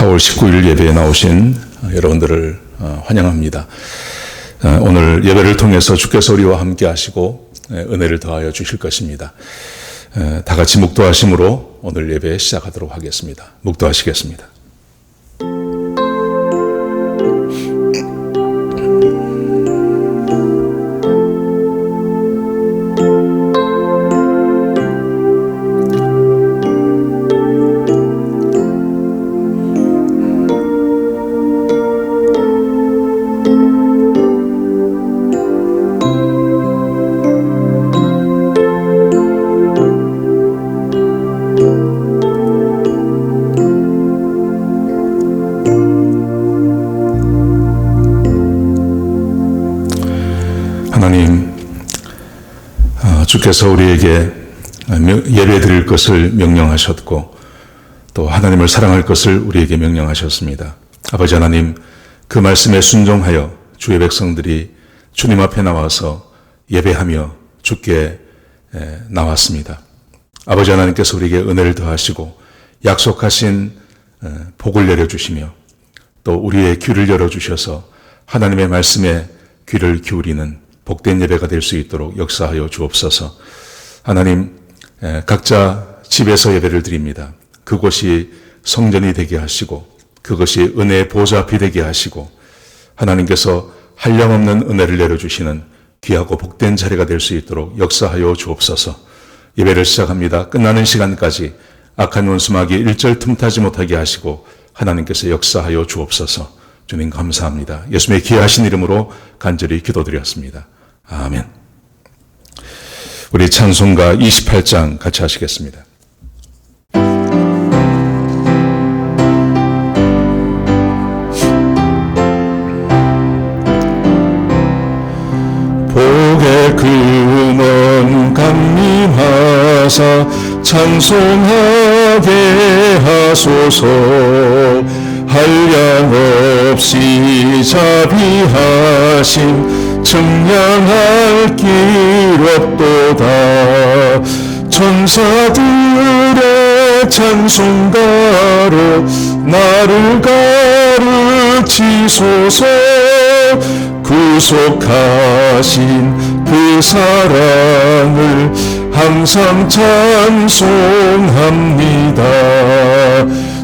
4월 19일 예배에 나오신 여러분들을 환영합니다. 오늘 예배를 통해서 주께서 우리와 함께 하시고 은혜를 더하여 주실 것입니다. 다 같이 묵도하심으로 오늘 예배 시작하도록 하겠습니다. 묵도하시겠습니다. 하나님, 주께서 우리에게 예배 드릴 것을 명령하셨고 또 하나님을 사랑할 것을 우리에게 명령하셨습니다. 아버지 하나님, 그 말씀에 순종하여 주의 백성들이 주님 앞에 나와서 예배하며 주께 나왔습니다. 아버지 하나님께서 우리에게 은혜를 더하시고 약속하신 복을 내려주시며 또 우리의 귀를 열어주셔서 하나님의 말씀에 귀를 기울이는 복된 예배가 될 수 있도록 역사하여 주옵소서. 하나님, 각자 집에서 예배를 드립니다. 그곳이 성전이 되게 하시고 그것이 은혜의 보좌 앞이 되게 하시고 하나님께서 한량없는 은혜를 내려주시는 귀하고 복된 자리가 될 수 있도록 역사하여 주옵소서. 예배를 시작합니다. 끝나는 시간까지 악한 원수마귀 일절 틈타지 못하게 하시고 하나님께서 역사하여 주옵소서. 주님 감사합니다. 예수님의 귀하신 이름으로 간절히 기도드렸습니다. 아멘. 우리 찬송가 28장 같이 하시겠습니다. 복의 근원 강림하사 찬송하게 하소서. 한량없이 자비하신 청량할 길 없도다. 천사들의 찬송가로 나를 가르치소서. 구속하신 그 사랑을 항상 찬송합니다.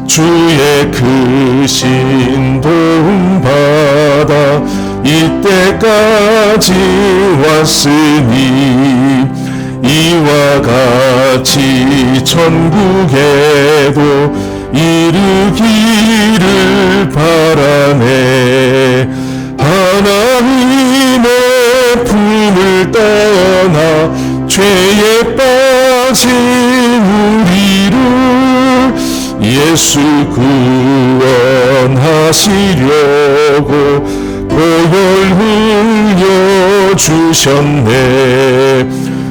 주의 크신 도움받아 이때까지 왔으니 이와 같이 천국에도 이르기를 바라네. 하나님의 품을 떠나 죄에 빠진 우리를 예수 구원하시려고 보혈 흘려 주셨네.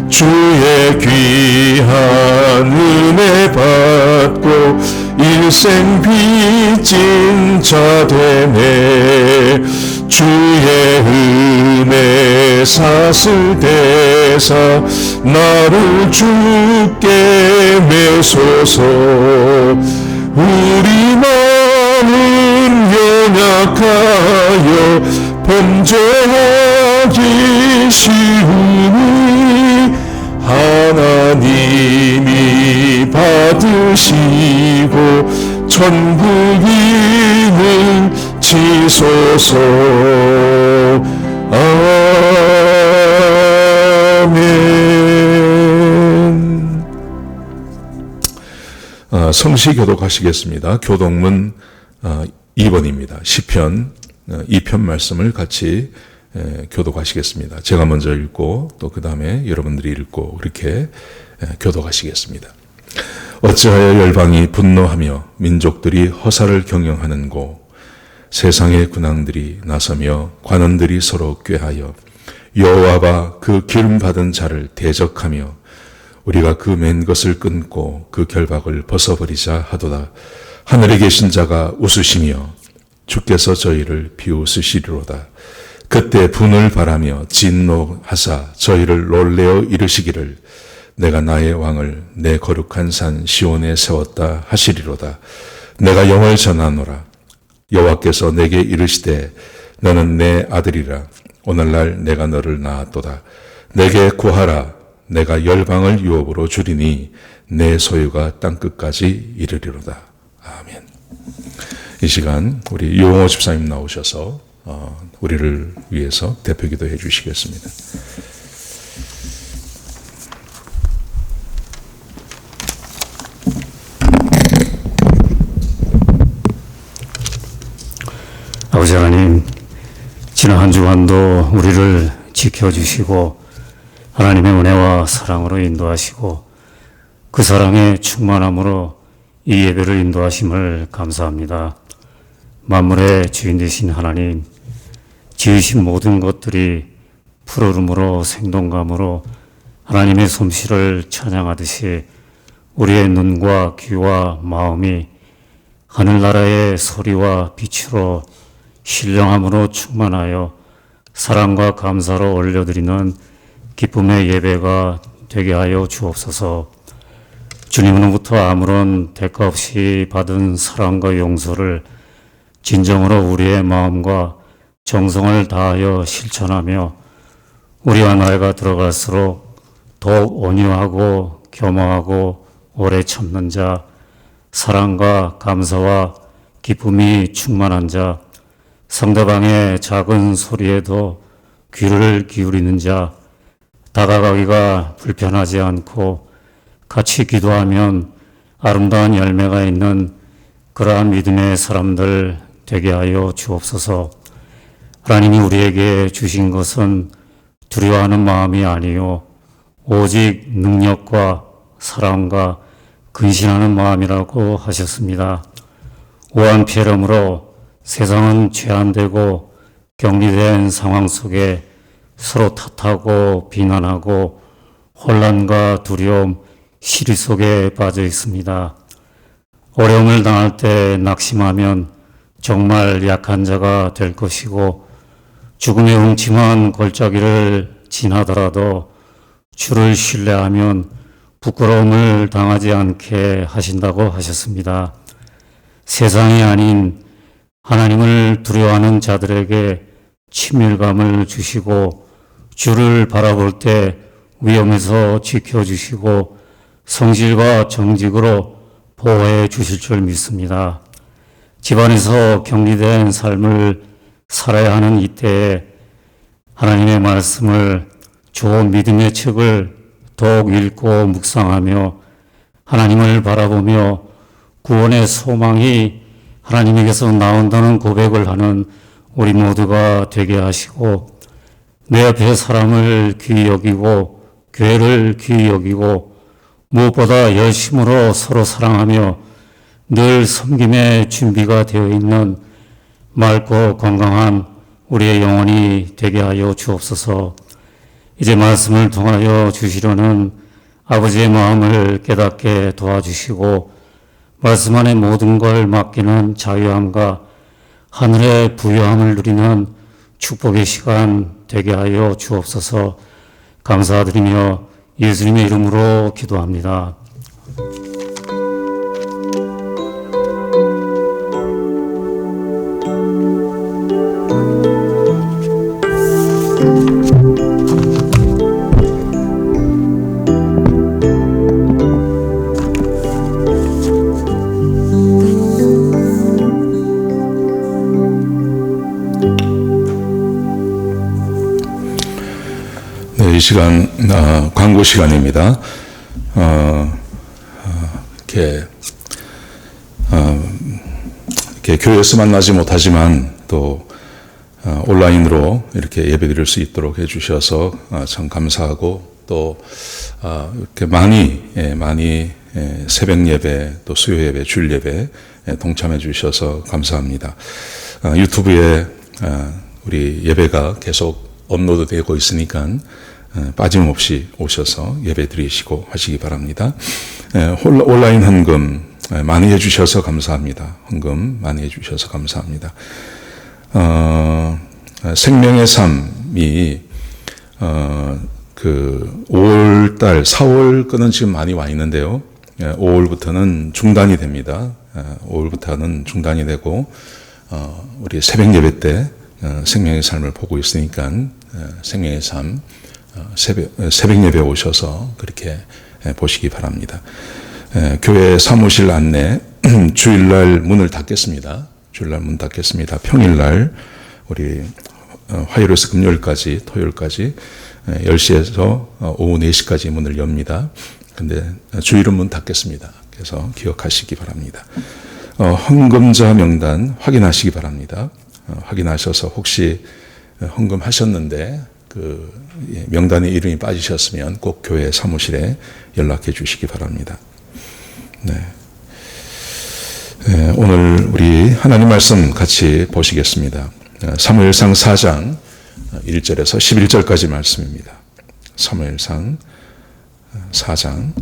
주의 귀한 은혜 받고 일생 빚진 자 되네. 주의 은혜 사슬대사 나를 주께 매소서. 우리 마음은 연약하여 범죄하기 쉬우니 하나님이 받으시고 천국인을 치소서. 아멘. 성시 교독하시겠습니다. 교독문 2번입니다. 시편 2편 말씀을 같이 교독하시겠습니다. 제가 먼저 읽고 또 그 다음에 여러분들이 읽고 그렇게 교독하시겠습니다. 어찌하여 열방이 분노하며 민족들이 허사를 경영하는고. 세상의 군왕들이 나서며 관원들이 서로 꾀하여 여호와와 그 기름 받은 자를 대적하며 우리가 그 맨 것을 끊고 그 결박을 벗어버리자 하도다. 하늘에 계신 자가 웃으시며 주께서 저희를 비웃으시리로다. 그때 분을 바라며 진노하사 저희를 놀래어 이르시기를 내가 나의 왕을 내 거룩한 산 시온에 세웠다 하시리로다. 내가 영을 전하노라. 여호와께서 내게 이르시되 너는 내 아들이라. 오늘날 내가 너를 낳았도다. 내게 구하라. 내가 열방을 유업으로 주리니 내 소유가 땅끝까지 이르리로다. 아멘. 이 시간 우리 유홍호 집사님 나오셔서 우리를 위해서 대표 기도해 주시겠습니다. 아버지 하나님, 지난 한 주간도 우리를 지켜주시고 하나님의 은혜와 사랑으로 인도하시고 그 사랑의 충만함으로 이 예배를 인도하심을 감사합니다. 만물의 주인 되신 하나님, 지으신 모든 것들이 푸르름으로 생동감으로 하나님의 솜씨를 찬양하듯이 우리의 눈과 귀와 마음이 하늘나라의 소리와 빛으로 신령함으로 충만하여 사랑과 감사로 올려드리는 기쁨의 예배가 되게 하여 주옵소서. 주님으로부터 아무런 대가 없이 받은 사랑과 용서를 진정으로 우리의 마음과 정성을 다하여 실천하며 우리와 나이가 들어갈수록 더욱 온유하고 겸허하고 오래 참는 자, 사랑과 감사와 기쁨이 충만한 자, 상대방의 작은 소리에도 귀를 기울이는 자, 다가가기가 불편하지 않고 같이 기도하면 아름다운 열매가 있는 그러한 믿음의 사람들 되게 하여 주옵소서. 하나님이 우리에게 주신 것은 두려워하는 마음이 아니요 오직 능력과 사랑과 근신하는 마음이라고 하셨습니다. 오한 폐렴으로 세상은 죄안되고 격리된 상황 속에 서로 탓하고 비난하고 혼란과 두려움, 시리 속에 빠져 있습니다. 어려움을 당할 때 낙심하면 정말 약한 자가 될 것이고 죽음의 음침한 골짜기를 지나더라도 주를 신뢰하면 부끄러움을 당하지 않게 하신다고 하셨습니다. 세상이 아닌 하나님을 두려워하는 자들에게 친밀감을 주시고 주를 바라볼 때 위험에서 지켜주시고 성실과 정직으로 보호해 주실 줄 믿습니다. 집안에서 격리된 삶을 살아야 하는 이때에 하나님의 말씀을 좋은 믿음의 책을 더욱 읽고 묵상하며 하나님을 바라보며 구원의 소망이 하나님에게서 나온다는 고백을 하는 우리 모두가 되게 하시고 내 앞에 사람을 귀히 여기고 교회를 귀히 여기고 무엇보다 열심으로 서로 사랑하며 늘 섬김의 준비가 되어 있는 맑고 건강한 우리의 영혼이 되게 하여 주옵소서. 이제 말씀을 통하여 주시려는 아버지의 마음을 깨닫게 도와주시고 말씀 안에 모든 걸 맡기는 자유함과 하늘의 부유함을 누리는 축복의 시간 되게 하여 주옵소서. 감사드리며 예수님의 이름으로 기도합니다. 이 시간 광고 시간입니다. 이렇게 교회에서 만나지 못하지만 또 온라인으로 이렇게 예배드릴 수 있도록 해주셔서 참 감사하고 또 이렇게 많이 새벽 예배 또 수요 예배 주일 예배 동참해 주셔서 감사합니다. 유튜브에 우리 예배가 계속 업로드되고 있으니까 빠짐없이 오셔서 예배 드리시고 하시기 바랍니다. 온라인 헌금 많이 해주셔서 감사합니다. 헌금 많이 해주셔서 감사합니다. 생명의 삶이 5월달, 4월 거는 지금 많이 와 있는데요. 5월부터는 중단이 됩니다. 5월부터는 중단이 되고 우리 새벽 예배 때 생명의 삶을 보고 있으니까 생명의 삶 새벽 예배 오셔서 그렇게 보시기 바랍니다. 교회 사무실 안내 주일날 문을 닫겠습니다. 주일날 문 닫겠습니다. 평일날 우리 화요일에서 금요일까지 토요일까지 10시에서 오후 4시까지 문을 엽니다. 근데 주일은 문 닫겠습니다. 그래서 기억하시기 바랍니다. 헌금자 명단 확인하시기 바랍니다. 확인하셔서 혹시 헌금하셨는데 그 명단에 이름이 빠지셨으면 꼭 교회 사무실에 연락해 주시기 바랍니다. 네. 오늘 우리 하나님 말씀 같이 보시겠습니다. 사무엘상 4장 1절에서 11절까지 말씀입니다. 사무엘상 4장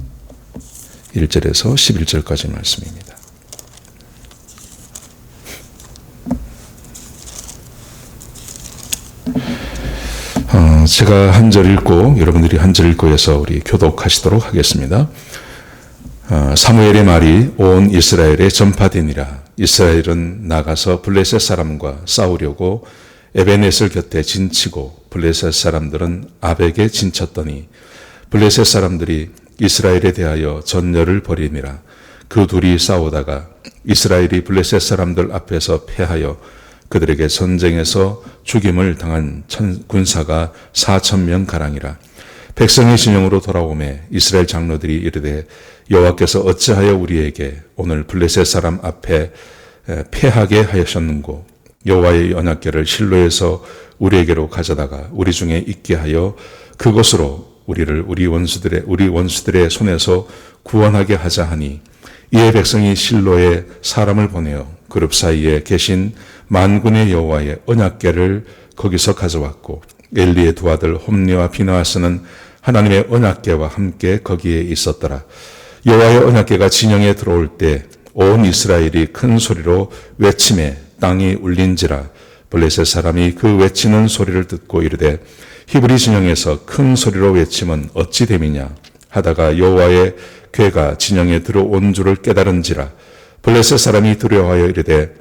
1절에서 11절까지 말씀입니다. 제가 한 절 읽고 여러분들이 한 절 읽고 해서 우리 교독하시도록 하겠습니다. 사무엘의 말이 온 이스라엘에 전파되니라. 이스라엘은 나가서 블레셋 사람과 싸우려고 에베넷을 곁에 진치고 블레셋 사람들은 아벡에 진쳤더니 블레셋 사람들이 이스라엘에 대하여 전열을 벌이니라. 그 둘이 싸우다가 이스라엘이 블레셋 사람들 앞에서 패하여 그들에게 전쟁에서 죽임을 당한 군사가 4,000명 가량이라. 백성의 진영으로 돌아오매 이스라엘 장로들이 이르되 여호와께서 어찌하여 우리에게 오늘 블레셋 사람 앞에 패하게 하셨는고 여호와의 언약궤를 실로에서 우리에게로 가져다가 우리 중에 있게 하여 그것으로 우리를 우리 원수들의 손에서 구원하게 하자 하니 이에 백성이 실로에 사람을 보내어 그룹 사이에 계신 만군의 여호와의 언약궤를 거기서 가져왔고 엘리의 두 아들 홈리와 비느하스는 하나님의 언약궤와 함께 거기에 있었더라. 여호와의 언약궤가 진영에 들어올 때 온 이스라엘이 큰 소리로 외침에 땅이 울린지라. 블레셋 사람이 그 외치는 소리를 듣고 이르되 히브리 진영에서 큰 소리로 외침은 어찌 됨이냐 하다가 여호와의 궤가 진영에 들어온 줄을 깨달은지라. 블레셋 사람이 두려워하여 이르되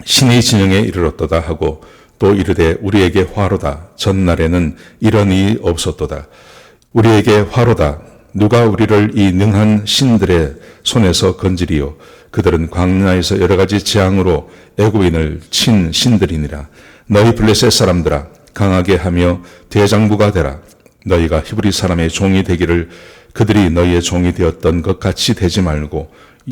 신이 진영에 이르렀도다 하고 또 이르되 우리에게 화로다. 전날에는 이런 일이 없었도다. 우리에게 화로다. 누가 우리를 이 능한 신들의 손에서 건지리요. 그들은 광야에서 여러 가지 재앙으로 애굽인을 친 신들이니라. 너희 블레셋 사람들아 강하게 하며 대장부가 되라. 너희가 히브리 사람의 종이 되기를 그들이 너희의 종이 되었던 것 같이 되지 말고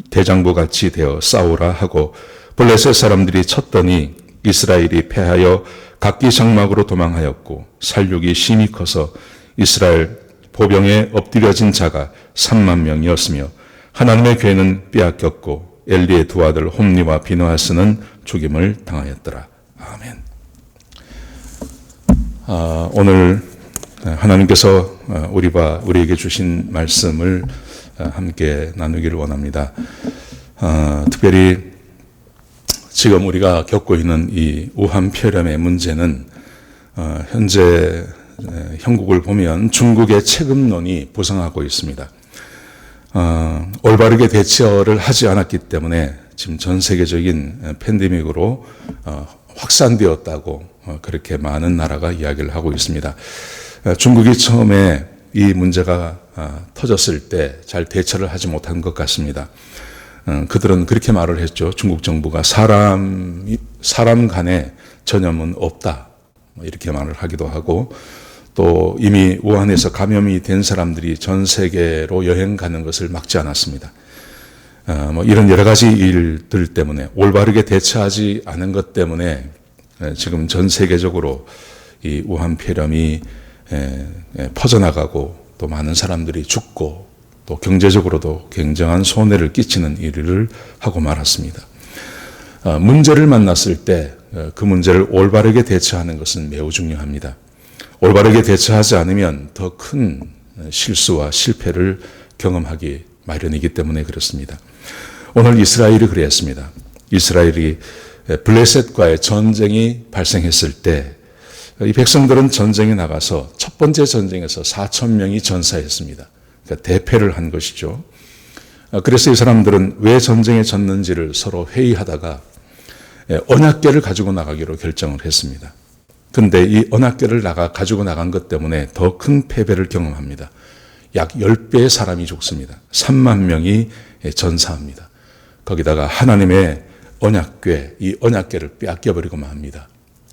대장부 같이 되어 싸우라 하고 블레셋 사람들이 쳤더니 이스라엘이 패하여 각기 장막으로 도망하였고 살육이 심히 커서 이스라엘 보병에 엎드려진 자가 3만 명이었으며 하나님의 궤는 빼앗겼고 엘리의 두 아들 홈리와 비느하스는 죽임을 당하였더라. 아멘. 오늘 하나님께서 우리에게 주신 말씀을 함께 나누기를 원합니다. 특별히 지금 우리가 겪고 있는 이 우한폐렴의 문제는 현재 형국을 보면 중국의 책임론이 부상하고 있습니다. 올바르게 대처를 하지 않았기 때문에 지금 전 세계적인 팬데믹으로 확산되었다고 그렇게 많은 나라가 이야기를 하고 있습니다. 중국이 처음에 이 문제가 터졌을 때 잘 대처를 하지 못한 것 같습니다. 그들은 그렇게 말을 했죠. 중국 정부가 사람 간에 전염은 없다. 이렇게 말을 하기도 하고 또 이미 우한에서 감염이 된 사람들이 전 세계로 여행 가는 것을 막지 않았습니다. 이런 여러 가지 일들 때문에 올바르게 대처하지 않은 것 때문에 지금 전 세계적으로 이 우한폐렴이 퍼져나가고 또 많은 사람들이 죽고 또 경제적으로도 굉장한 손해를 끼치는 일을 하고 말았습니다. 문제를 만났을 때 그 문제를 올바르게 대처하는 것은 매우 중요합니다. 올바르게 대처하지 않으면 더 큰 실수와 실패를 경험하기 마련이기 때문에 그렇습니다. 오늘 이스라엘이 그랬습니다. 이스라엘이 블레셋과의 전쟁이 발생했을 때 이 백성들은 전쟁에 나가서 첫 번째 전쟁에서 4,000명이 전사했습니다. 그러니까 대패를 한 것이죠. 그래서 이 사람들은 왜 전쟁에 졌는지를 서로 회의하다가 언약궤를 가지고 나가기로 결정을 했습니다. 근데 이 언약궤를 가지고 나간 것 때문에 더 큰 패배를 경험합니다. 약 10배의 사람이 죽습니다. 3만 명이 전사합니다. 거기다가 하나님의 언약궤, 이 언약궤를 빼앗겨버리고 맙니다.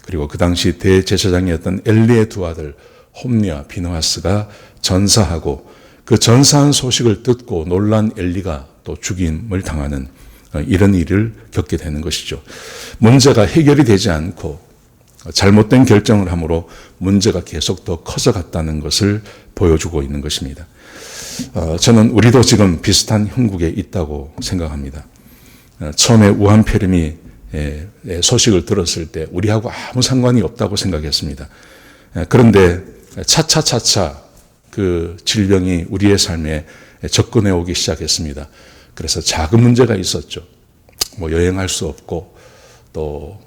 그리고 그 당시 대제사장이었던 엘리의 두 아들 홈리와 비느하스가 전사하고 그 전사한 소식을 듣고 놀란 엘리가 또 죽임을 당하는 이런 일을 겪게 되는 것이죠. 문제가 해결이 되지 않고 잘못된 결정을 함으로 문제가 계속 더 커져갔다는 것을 보여주고 있는 것입니다. 저는 우리도 지금 비슷한 형국에 있다고 생각합니다. 처음에 우한폐렴이 소식을 들었을 때 우리하고 아무 상관이 없다고 생각했습니다. 그런데 차차차차 그 질병이 우리의 삶에 접근해 오기 시작했습니다. 그래서 작은 문제가 있었죠. 여행할 수 없고 또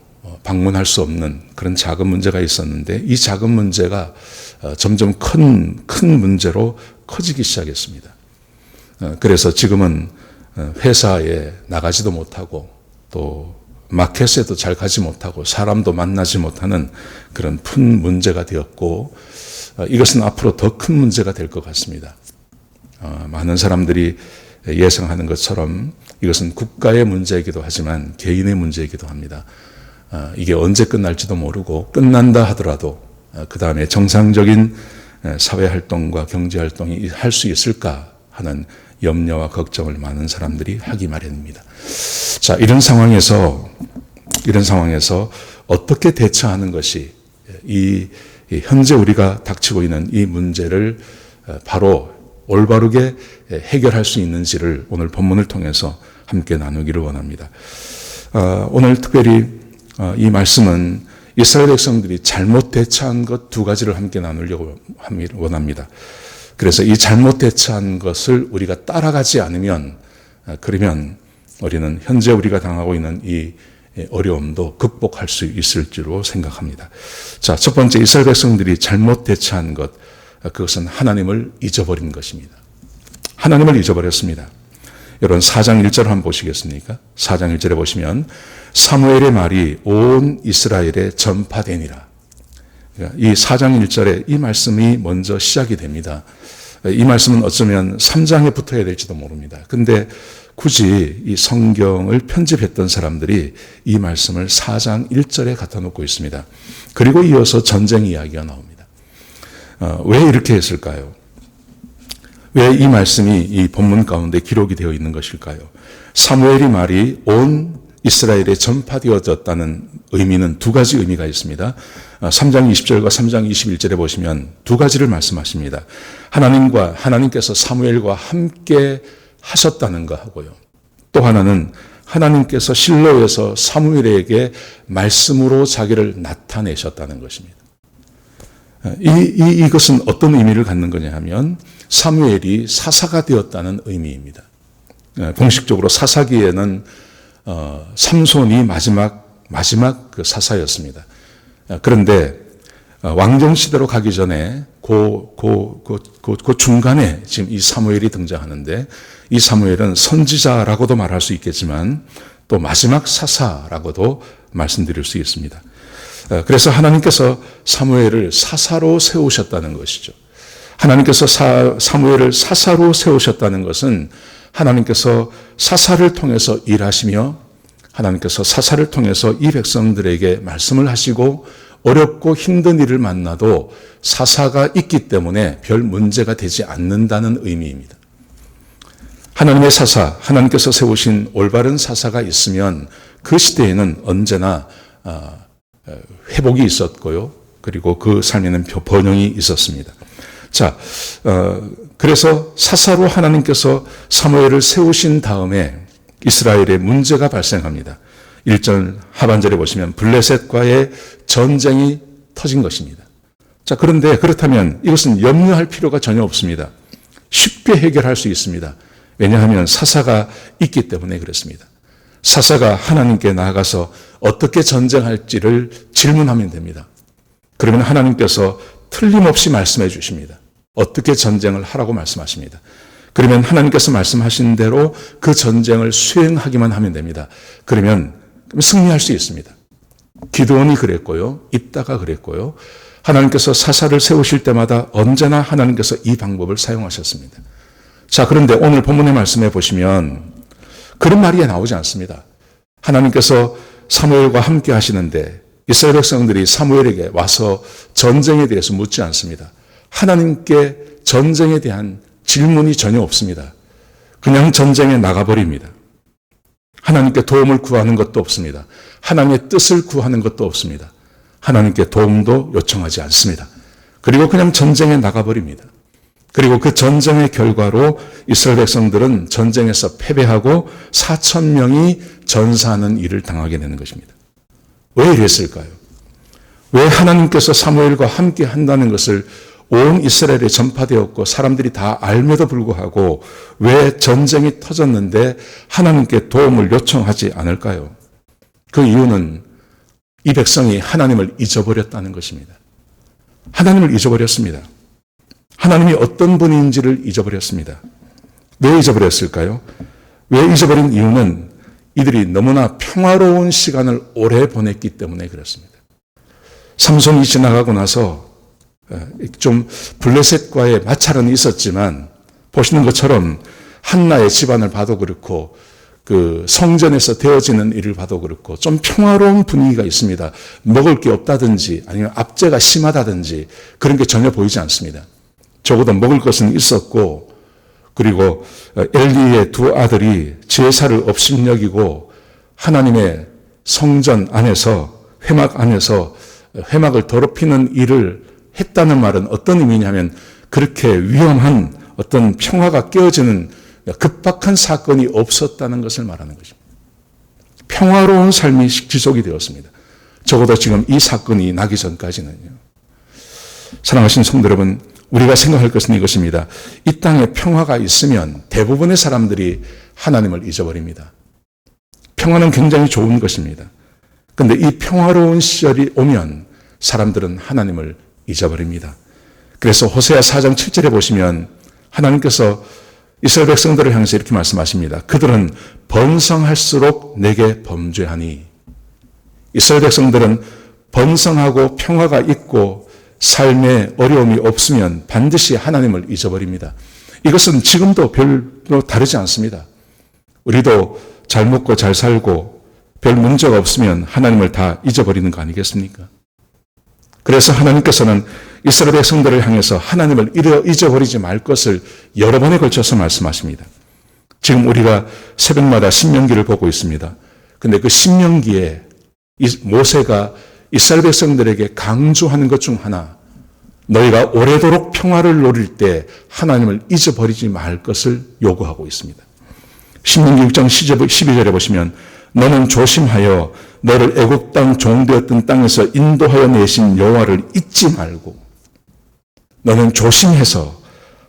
방문할 수 없는 그런 작은 문제가 있었는데 이 작은 문제가 점점 큰 문제로 커지기 시작했습니다. 그래서 지금은 회사에 나가지도 못하고 또 마켓에도 잘 가지 못하고 사람도 만나지 못하는 그런 큰 문제가 되었고 이것은 앞으로 더 큰 문제가 될 것 같습니다. 많은 사람들이 예상하는 것처럼 이것은 국가의 문제이기도 하지만 개인의 문제이기도 합니다. 이게 언제 끝날지도 모르고 끝난다 하더라도 그 다음에 정상적인 사회활동과 경제활동이 할 수 있을까 하는 염려와 걱정을 많은 사람들이 하기 마련입니다. 자, 이런 상황에서 어떻게 대처하는 것이 현재 우리가 닥치고 있는 이 문제를 바로 올바르게 해결할 수 있는지를 오늘 본문을 통해서 함께 나누기를 원합니다. 오늘 특별히 이 말씀은 이스라엘 백성들이 잘못 대처한 것 두 가지를 함께 나누려고 원합니다. 그래서 이 잘못 대처한 것을 우리가 따라가지 않으면 그러면 우리는 현재 우리가 당하고 있는 이 어려움도 극복할 수 있을 줄로 생각합니다. 자, 첫 번째 이스라엘 백성들이 잘못 대처한 것, 그것은 하나님을 잊어버린 것입니다. 하나님을 잊어버렸습니다. 여러분 4장 1절 한번 보시겠습니까? 4장 1절에 보시면 사무엘의 말이 온 이스라엘에 전파되니라. 이 4장 1절에 이 말씀이 먼저 시작이 됩니다. 이 말씀은 어쩌면 3장에 붙어야 될지도 모릅니다. 근데 굳이 이 성경을 편집했던 사람들이 이 말씀을 4장 1절에 갖다 놓고 있습니다. 그리고 이어서 전쟁 이야기가 나옵니다. 왜 이렇게 했을까요? 왜 이 말씀이 이 본문 가운데 기록이 되어 있는 것일까요? 사무엘이 말이 온 이스라엘에 전파되어졌다는 의미는 두 가지 의미가 있습니다. 3장 20절과 3장 21절에 보시면 두 가지를 말씀하십니다. 하나님께서 사무엘과 함께 하셨다는 거 하고요. 또 하나는 하나님께서 실로에서 사무엘에게 말씀으로 자기를 나타내셨다는 것입니다. 이것은 어떤 의미를 갖는 거냐 하면 사무엘이 사사가 되었다는 의미입니다. 공식적으로 사사기에는 삼손이 마지막 그 사사였습니다. 그런데 왕정시대로 가기 전에 그 중간에 지금 이 사무엘이 등장하는데 이 사무엘은 선지자라고도 말할 수 있겠지만 또 마지막 사사라고도 말씀드릴 수 있습니다. 그래서 하나님께서 사무엘을 사사로 세우셨다는 것이죠. 하나님께서 사무엘을 사사로 세우셨다는 것은 하나님께서 사사를 통해서 일하시며 하나님께서 사사를 통해서 이 백성들에게 말씀을 하시고 어렵고 힘든 일을 만나도 사사가 있기 때문에 별 문제가 되지 않는다는 의미입니다. 하나님의 사사, 하나님께서 세우신 올바른 사사가 있으면 그 시대에는 언제나 회복이 있었고요. 그리고 그 삶에는 번영이 있었습니다. 자, 그래서 사사로 하나님께서 사무엘을 세우신 다음에 이스라엘에 문제가 발생합니다. 1절 하반절에 보시면 블레셋과의 전쟁이 터진 것입니다. 자, 그런데 그렇다면 이것은 염려할 필요가 전혀 없습니다. 쉽게 해결할 수 있습니다. 왜냐하면 사사가 있기 때문에 그렇습니다. 사사가 하나님께 나아가서 어떻게 전쟁할지를 질문하면 됩니다. 그러면 하나님께서 틀림없이 말씀해 주십니다. 어떻게 전쟁을 하라고 말씀하십니다. 그러면 하나님께서 말씀하신 대로 그 전쟁을 수행하기만 하면 됩니다. 그러면 승리할 수 있습니다. 기드온이 그랬고요. 입다가 그랬고요. 하나님께서 사사를 세우실 때마다 언제나 하나님께서 이 방법을 사용하셨습니다. 자, 그런데 오늘 본문의 말씀에 보시면 그런 말이 나오지 않습니다. 하나님께서 사무엘과 함께 하시는데 이스라엘 백성들이 사무엘에게 와서 전쟁에 대해서 묻지 않습니다. 하나님께 전쟁에 대한 질문이 전혀 없습니다. 그냥 전쟁에 나가버립니다. 하나님께 도움을 구하는 것도 없습니다. 하나님의 뜻을 구하는 것도 없습니다. 하나님께 도움도 요청하지 않습니다. 그리고 그냥 전쟁에 나가버립니다. 그리고 그 전쟁의 결과로 이스라엘 백성들은 전쟁에서 패배하고 4,000명이 전사하는 일을 당하게 되는 것입니다. 왜 이랬을까요? 왜 하나님께서 사무엘과 함께 한다는 것을 온 이스라엘에 전파되었고 사람들이 다 알매도 불구하고 왜 전쟁이 터졌는데 하나님께 도움을 요청하지 않을까요? 그 이유는 이 백성이 하나님을 잊어버렸다는 것입니다. 하나님을 잊어버렸습니다. 하나님이 어떤 분인지를 잊어버렸습니다. 왜 잊어버렸을까요? 왜 잊어버린 이유는 이들이 너무나 평화로운 시간을 오래 보냈기 때문에 그렇습니다. 삼손이 지나가고 나서 좀 블레셋과의 마찰은 있었지만 보시는 것처럼 한나의 집안을 봐도 그렇고 그 성전에서 되어지는 일을 봐도 그렇고 좀 평화로운 분위기가 있습니다. 먹을 게 없다든지 아니면 압제가 심하다든지 그런 게 전혀 보이지 않습니다. 적어도 먹을 것은 있었고 그리고 엘리의 두 아들이 제사를 업신여기고 하나님의 성전 안에서 회막 안에서 회막을 더럽히는 일을 했다는 말은 어떤 의미냐면 그렇게 위험한 어떤 평화가 깨어지는 급박한 사건이 없었다는 것을 말하는 것입니다. 평화로운 삶이 지속이 되었습니다. 적어도 지금 이 사건이 나기 전까지는요. 사랑하신 성도 여러분, 우리가 생각할 것은 이것입니다. 이 땅에 평화가 있으면 대부분의 사람들이 하나님을 잊어버립니다. 평화는 굉장히 좋은 것입니다. 그런데 이 평화로운 시절이 오면 사람들은 하나님을 잊어버립니다. 그래서 호세아 4장 7절에 보시면 하나님께서 이스라엘 백성들을 향해서 이렇게 말씀하십니다. 그들은 번성할수록 내게 범죄하니. 이스라엘 백성들은 번성하고 평화가 있고 삶에 어려움이 없으면 반드시 하나님을 잊어버립니다. 이것은 지금도 별로 다르지 않습니다. 우리도 잘 먹고 잘 살고 별 문제가 없으면 하나님을 다 잊어버리는 거 아니겠습니까? 그래서 하나님께서는 이스라엘 백성들을 향해서 하나님을 잊어버리지 말 것을 여러 번에 걸쳐서 말씀하십니다. 지금 우리가 새벽마다 신명기를 보고 있습니다. 그런데 그 신명기에 모세가 이스라엘 백성들에게 강조하는 것 중 하나, 너희가 오래도록 평화를 노릴 때 하나님을 잊어버리지 말 것을 요구하고 있습니다. 신명기 6장 12절에 보시면 너는 조심하여 너를 애굽 땅 종되었던 땅에서 인도하여 내신 여호와를 잊지 말고 너는 조심해서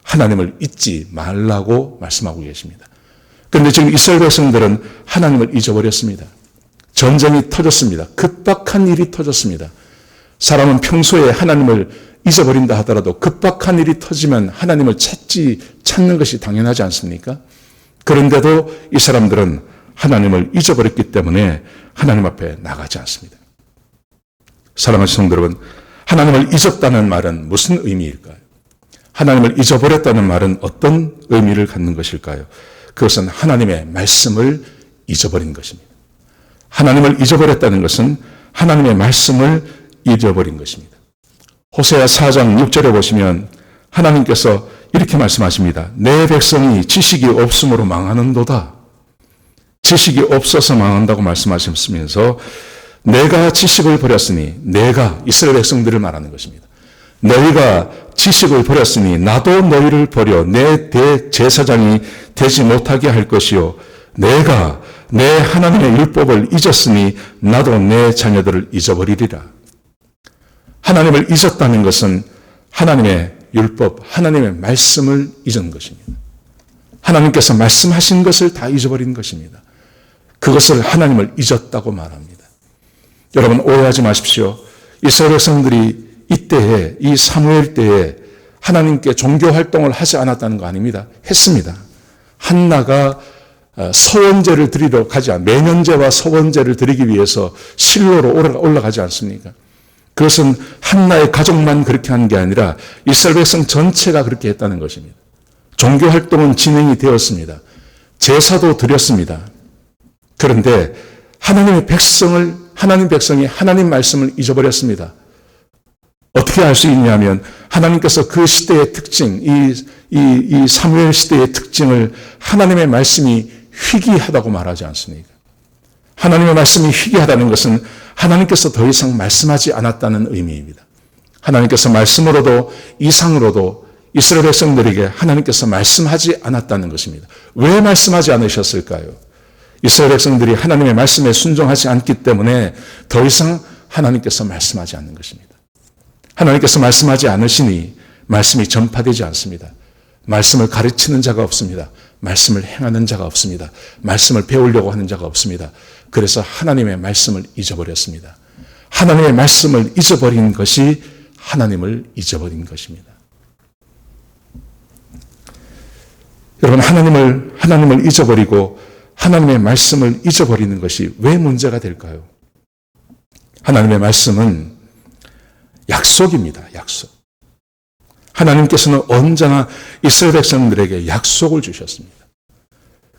하나님을 잊지 말라고 말씀하고 계십니다. 그런데 지금 이스라엘 백성들은 하나님을 잊어버렸습니다. 전쟁이 터졌습니다. 급박한 일이 터졌습니다. 사람은 평소에 하나님을 잊어버린다 하더라도 급박한 일이 터지면 하나님을 찾는 것이 당연하지 않습니까? 그런데도 이 사람들은 하나님을 잊어버렸기 때문에 하나님 앞에 나가지 않습니다. 사랑하는 성도 여러분, 하나님을 잊었다는 말은 무슨 의미일까요? 하나님을 잊어버렸다는 말은 어떤 의미를 갖는 것일까요? 그것은 하나님의 말씀을 잊어버린 것입니다. 하나님을 잊어버렸다는 것은 하나님의 말씀을 잊어버린 것입니다. 호세아 4장 6절에 보시면 하나님께서 이렇게 말씀하십니다. 내 백성이 지식이 없음으로 망하는도다. 지식이 없어서 망한다고 말씀하시면서 내가 지식을 버렸으니, 내가 이스라엘 백성들을 말하는 것입니다. 너희가 지식을 버렸으니 나도 너희를 버려 내 대제사장이 되지 못하게 할 것이요 내가 내 하나님의 율법을 잊었으니 나도 내 자녀들을 잊어버리리라. 하나님을 잊었다는 것은 하나님의 율법, 하나님의 말씀을 잊은 것입니다. 하나님께서 말씀하신 것을 다 잊어버린 것입니다. 그것을 하나님을 잊었다고 말합니다. 여러분 오해하지 마십시오. 이스라엘 백성들이 이때에 이 사무엘 때에 하나님께 종교 활동을 하지 않았다는 거 아닙니다. 했습니다. 한나가 서원제를 드리러 매년제와 서원제를 드리기 위해서 실로로 올라가지 않습니까? 그것은 한나의 가족만 그렇게 한 게 아니라 이스라엘 백성 전체가 그렇게 했다는 것입니다. 종교 활동은 진행이 되었습니다. 제사도 드렸습니다. 그런데 하나님 백성이 하나님 말씀을 잊어버렸습니다. 어떻게 알 수 있냐면 하나님께서 그 시대의 특징, 이 사무엘 시대의 특징을 하나님의 말씀이 희귀하다고 말하지 않습니까? 하나님의 말씀이 희귀하다는 것은 하나님께서 더 이상 말씀하지 않았다는 의미입니다. 하나님께서 말씀으로도 이상으로도 이스라엘 백성들에게 하나님께서 말씀하지 않았다는 것입니다. 왜 말씀하지 않으셨을까요? 이스라엘 백성들이 하나님의 말씀에 순종하지 않기 때문에 더 이상 하나님께서 말씀하지 않는 것입니다. 하나님께서 말씀하지 않으시니 말씀이 전파되지 않습니다. 말씀을 가르치는 자가 없습니다. 말씀을 행하는 자가 없습니다. 말씀을 배우려고 하는 자가 없습니다. 그래서 하나님의 말씀을 잊어버렸습니다. 하나님의 말씀을 잊어버린 것이 하나님을 잊어버린 것입니다. 여러분, 하나님을 잊어버리고 하나님의 말씀을 잊어버리는 것이 왜 문제가 될까요? 하나님의 말씀은 약속입니다. 약속. 하나님께서는 언제나 이스라엘 백성들에게 약속을 주셨습니다.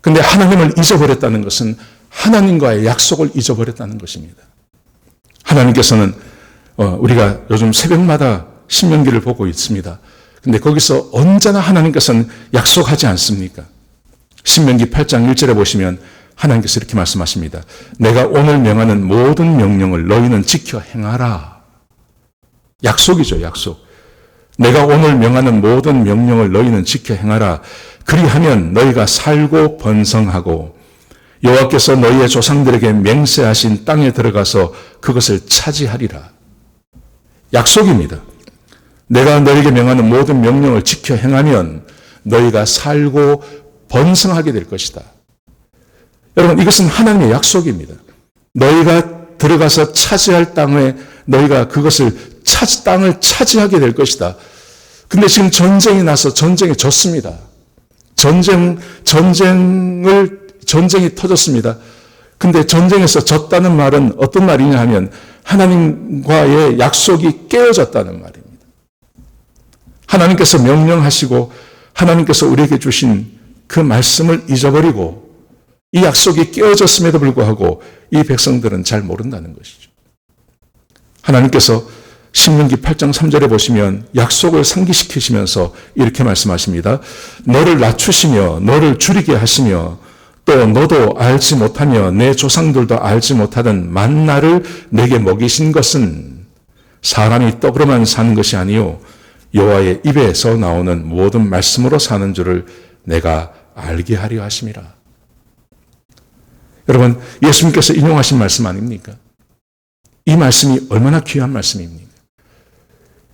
그런데 하나님을 잊어버렸다는 것은 하나님과의 약속을 잊어버렸다는 것입니다. 하나님께서는 우리가 요즘 새벽마다 신명기를 보고 있습니다. 근데 거기서 언제나 하나님께서는 약속하지 않습니까? 신명기 8장 1절에 보시면 하나님께서 이렇게 말씀하십니다. 내가 오늘 명하는 모든 명령을 너희는 지켜 행하라. 약속이죠, 약속. 내가 오늘 명하는 모든 명령을 너희는 지켜 행하라. 그리하면 너희가 살고 번성하고 여호와께서 너희의 조상들에게 맹세하신 땅에 들어가서 그것을 차지하리라. 약속입니다. 내가 너희에게 명하는 모든 명령을 지켜 행하면 너희가 살고 번성하게 될 것이다. 여러분, 이것은 하나님의 약속입니다. 너희가 들어가서 차지할 땅에 너희가 땅을 차지하게 될 것이다. 근데 지금 전쟁이 나서 전쟁에 졌습니다. 전쟁이 터졌습니다. 근데 전쟁에서 졌다는 말은 어떤 말이냐 하면 하나님과의 약속이 깨어졌다는 말입니다. 하나님께서 명령하시고 하나님께서 우리에게 주신 그 말씀을 잊어버리고 이 약속이 깨어졌음에도 불구하고 이 백성들은 잘 모른다는 것이죠. 하나님께서 신명기 8장 3절에 보시면 약속을 상기시키시면서 이렇게 말씀하십니다. 너를 낮추시며 너를 줄이게 하시며 또 너도 알지 못하며 내 조상들도 알지 못하던 만나를 내게 먹이신 것은 사람이 떡으로만 사는 것이 아니요 여호와의 입에서 나오는 모든 말씀으로 사는 줄을 내가 알게 하려 하심이라. 여러분, 예수님께서 인용하신 말씀 아닙니까? 이 말씀이 얼마나 귀한 말씀입니까?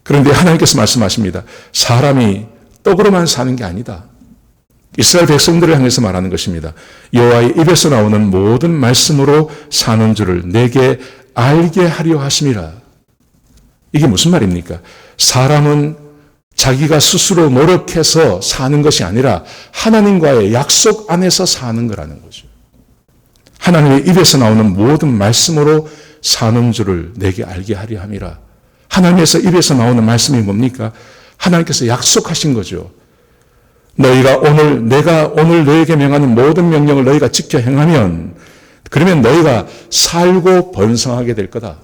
그런데 하나님께서 말씀하십니다. 사람이 떡으로만 사는 게 아니다. 이스라엘 백성들을 향해서 말하는 것입니다. 여호와의 입에서 나오는 모든 말씀으로 사는 줄을 내게 알게 하려 하심이라. 이게 무슨 말입니까? 사람은 자기가 스스로 노력해서 사는 것이 아니라 하나님과의 약속 안에서 사는 거라는 거죠. 하나님의 입에서 나오는 모든 말씀으로 사는 줄을 내게 알게 하려 함이라. 하나님의 입에서 나오는 말씀이 뭡니까? 하나님께서 약속하신 거죠. 내가 오늘 너에게 명하는 모든 명령을 너희가 지켜 행하면 그러면 너희가 살고 번성하게 될 거다.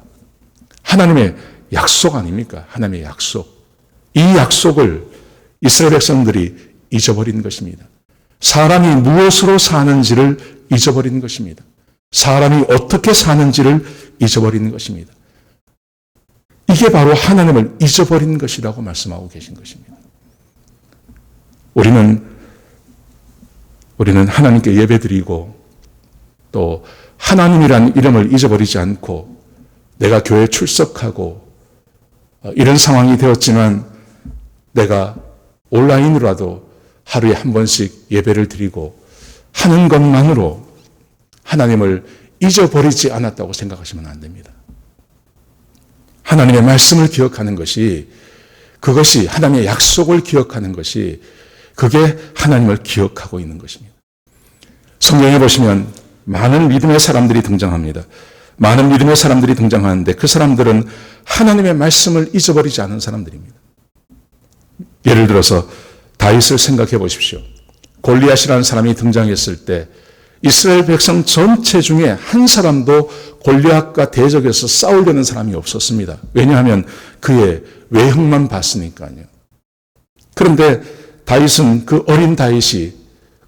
하나님의 약속 아닙니까? 하나님의 약속. 이 약속을 이스라엘 백성들이 잊어버린 것입니다. 사람이 무엇으로 사는지를 잊어버린 것입니다. 사람이 어떻게 사는지를 잊어버리는 것입니다. 이게 바로 하나님을 잊어버린 것이라고 말씀하고 계신 것입니다. 우리는 하나님께 예배드리고 또 하나님이란 이름을 잊어버리지 않고 내가 교회에 출석하고 이런 상황이 되었지만 내가 온라인으로라도 하루에 한 번씩 예배를 드리고 하는 것만으로 하나님을 잊어버리지 않았다고 생각하시면 안 됩니다. 하나님의 말씀을 기억하는 것이 그것이 하나님의 약속을 기억하는 것이 그게 하나님을 기억하고 있는 것입니다. 성경에 보시면 많은 믿음의 사람들이 등장합니다. 많은 믿음의 사람들이 등장하는데 그 사람들은 하나님의 말씀을 잊어버리지 않은 사람들입니다. 예를 들어서 다윗을 생각해 보십시오. 골리앗이라는 사람이 등장했을 때 이스라엘 백성 전체 중에 한 사람도 골리앗과 대적해서 싸우려는 사람이 없었습니다. 왜냐하면 그의 외형만 봤으니까요. 그런데 다윗은 그 어린 다윗이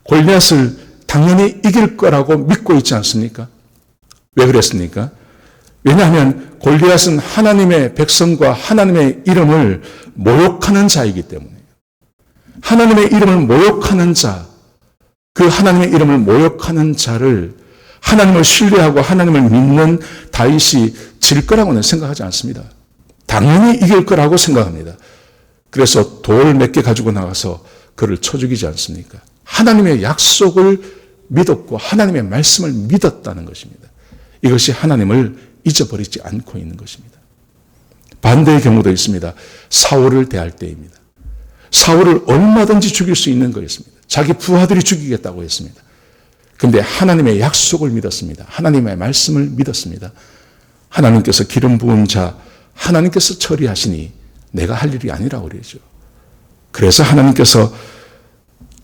골리앗을 당연히 이길 거라고 믿고 있지 않습니까? 왜 그랬습니까? 왜냐하면 골리앗은 하나님의 백성과 하나님의 이름을 모욕하는 자이기 때문에 하나님의 이름을 모욕하는 자, 그 하나님의 이름을 모욕하는 자를 하나님을 신뢰하고 하나님을 믿는 다윗이 질 거라고는 생각하지 않습니다. 당연히 이길 거라고 생각합니다. 그래서 돌 몇 개 가지고 나가서 그를 쳐 죽이지 않습니까? 하나님의 약속을 믿었고 하나님의 말씀을 믿었다는 것입니다. 이것이 하나님을 잊어버리지 않고 있는 것입니다. 반대의 경우도 있습니다. 사울을 대할 때입니다. 사울을 얼마든지 죽일 수 있는 거였습니다. 자기 부하들이 죽이겠다고 했습니다. 그런데 하나님의 약속을 믿었습니다. 하나님의 말씀을 믿었습니다. 하나님께서 기름 부은 자 하나님께서 처리하시니 내가 할 일이 아니라고 그러죠. 그래서 하나님께서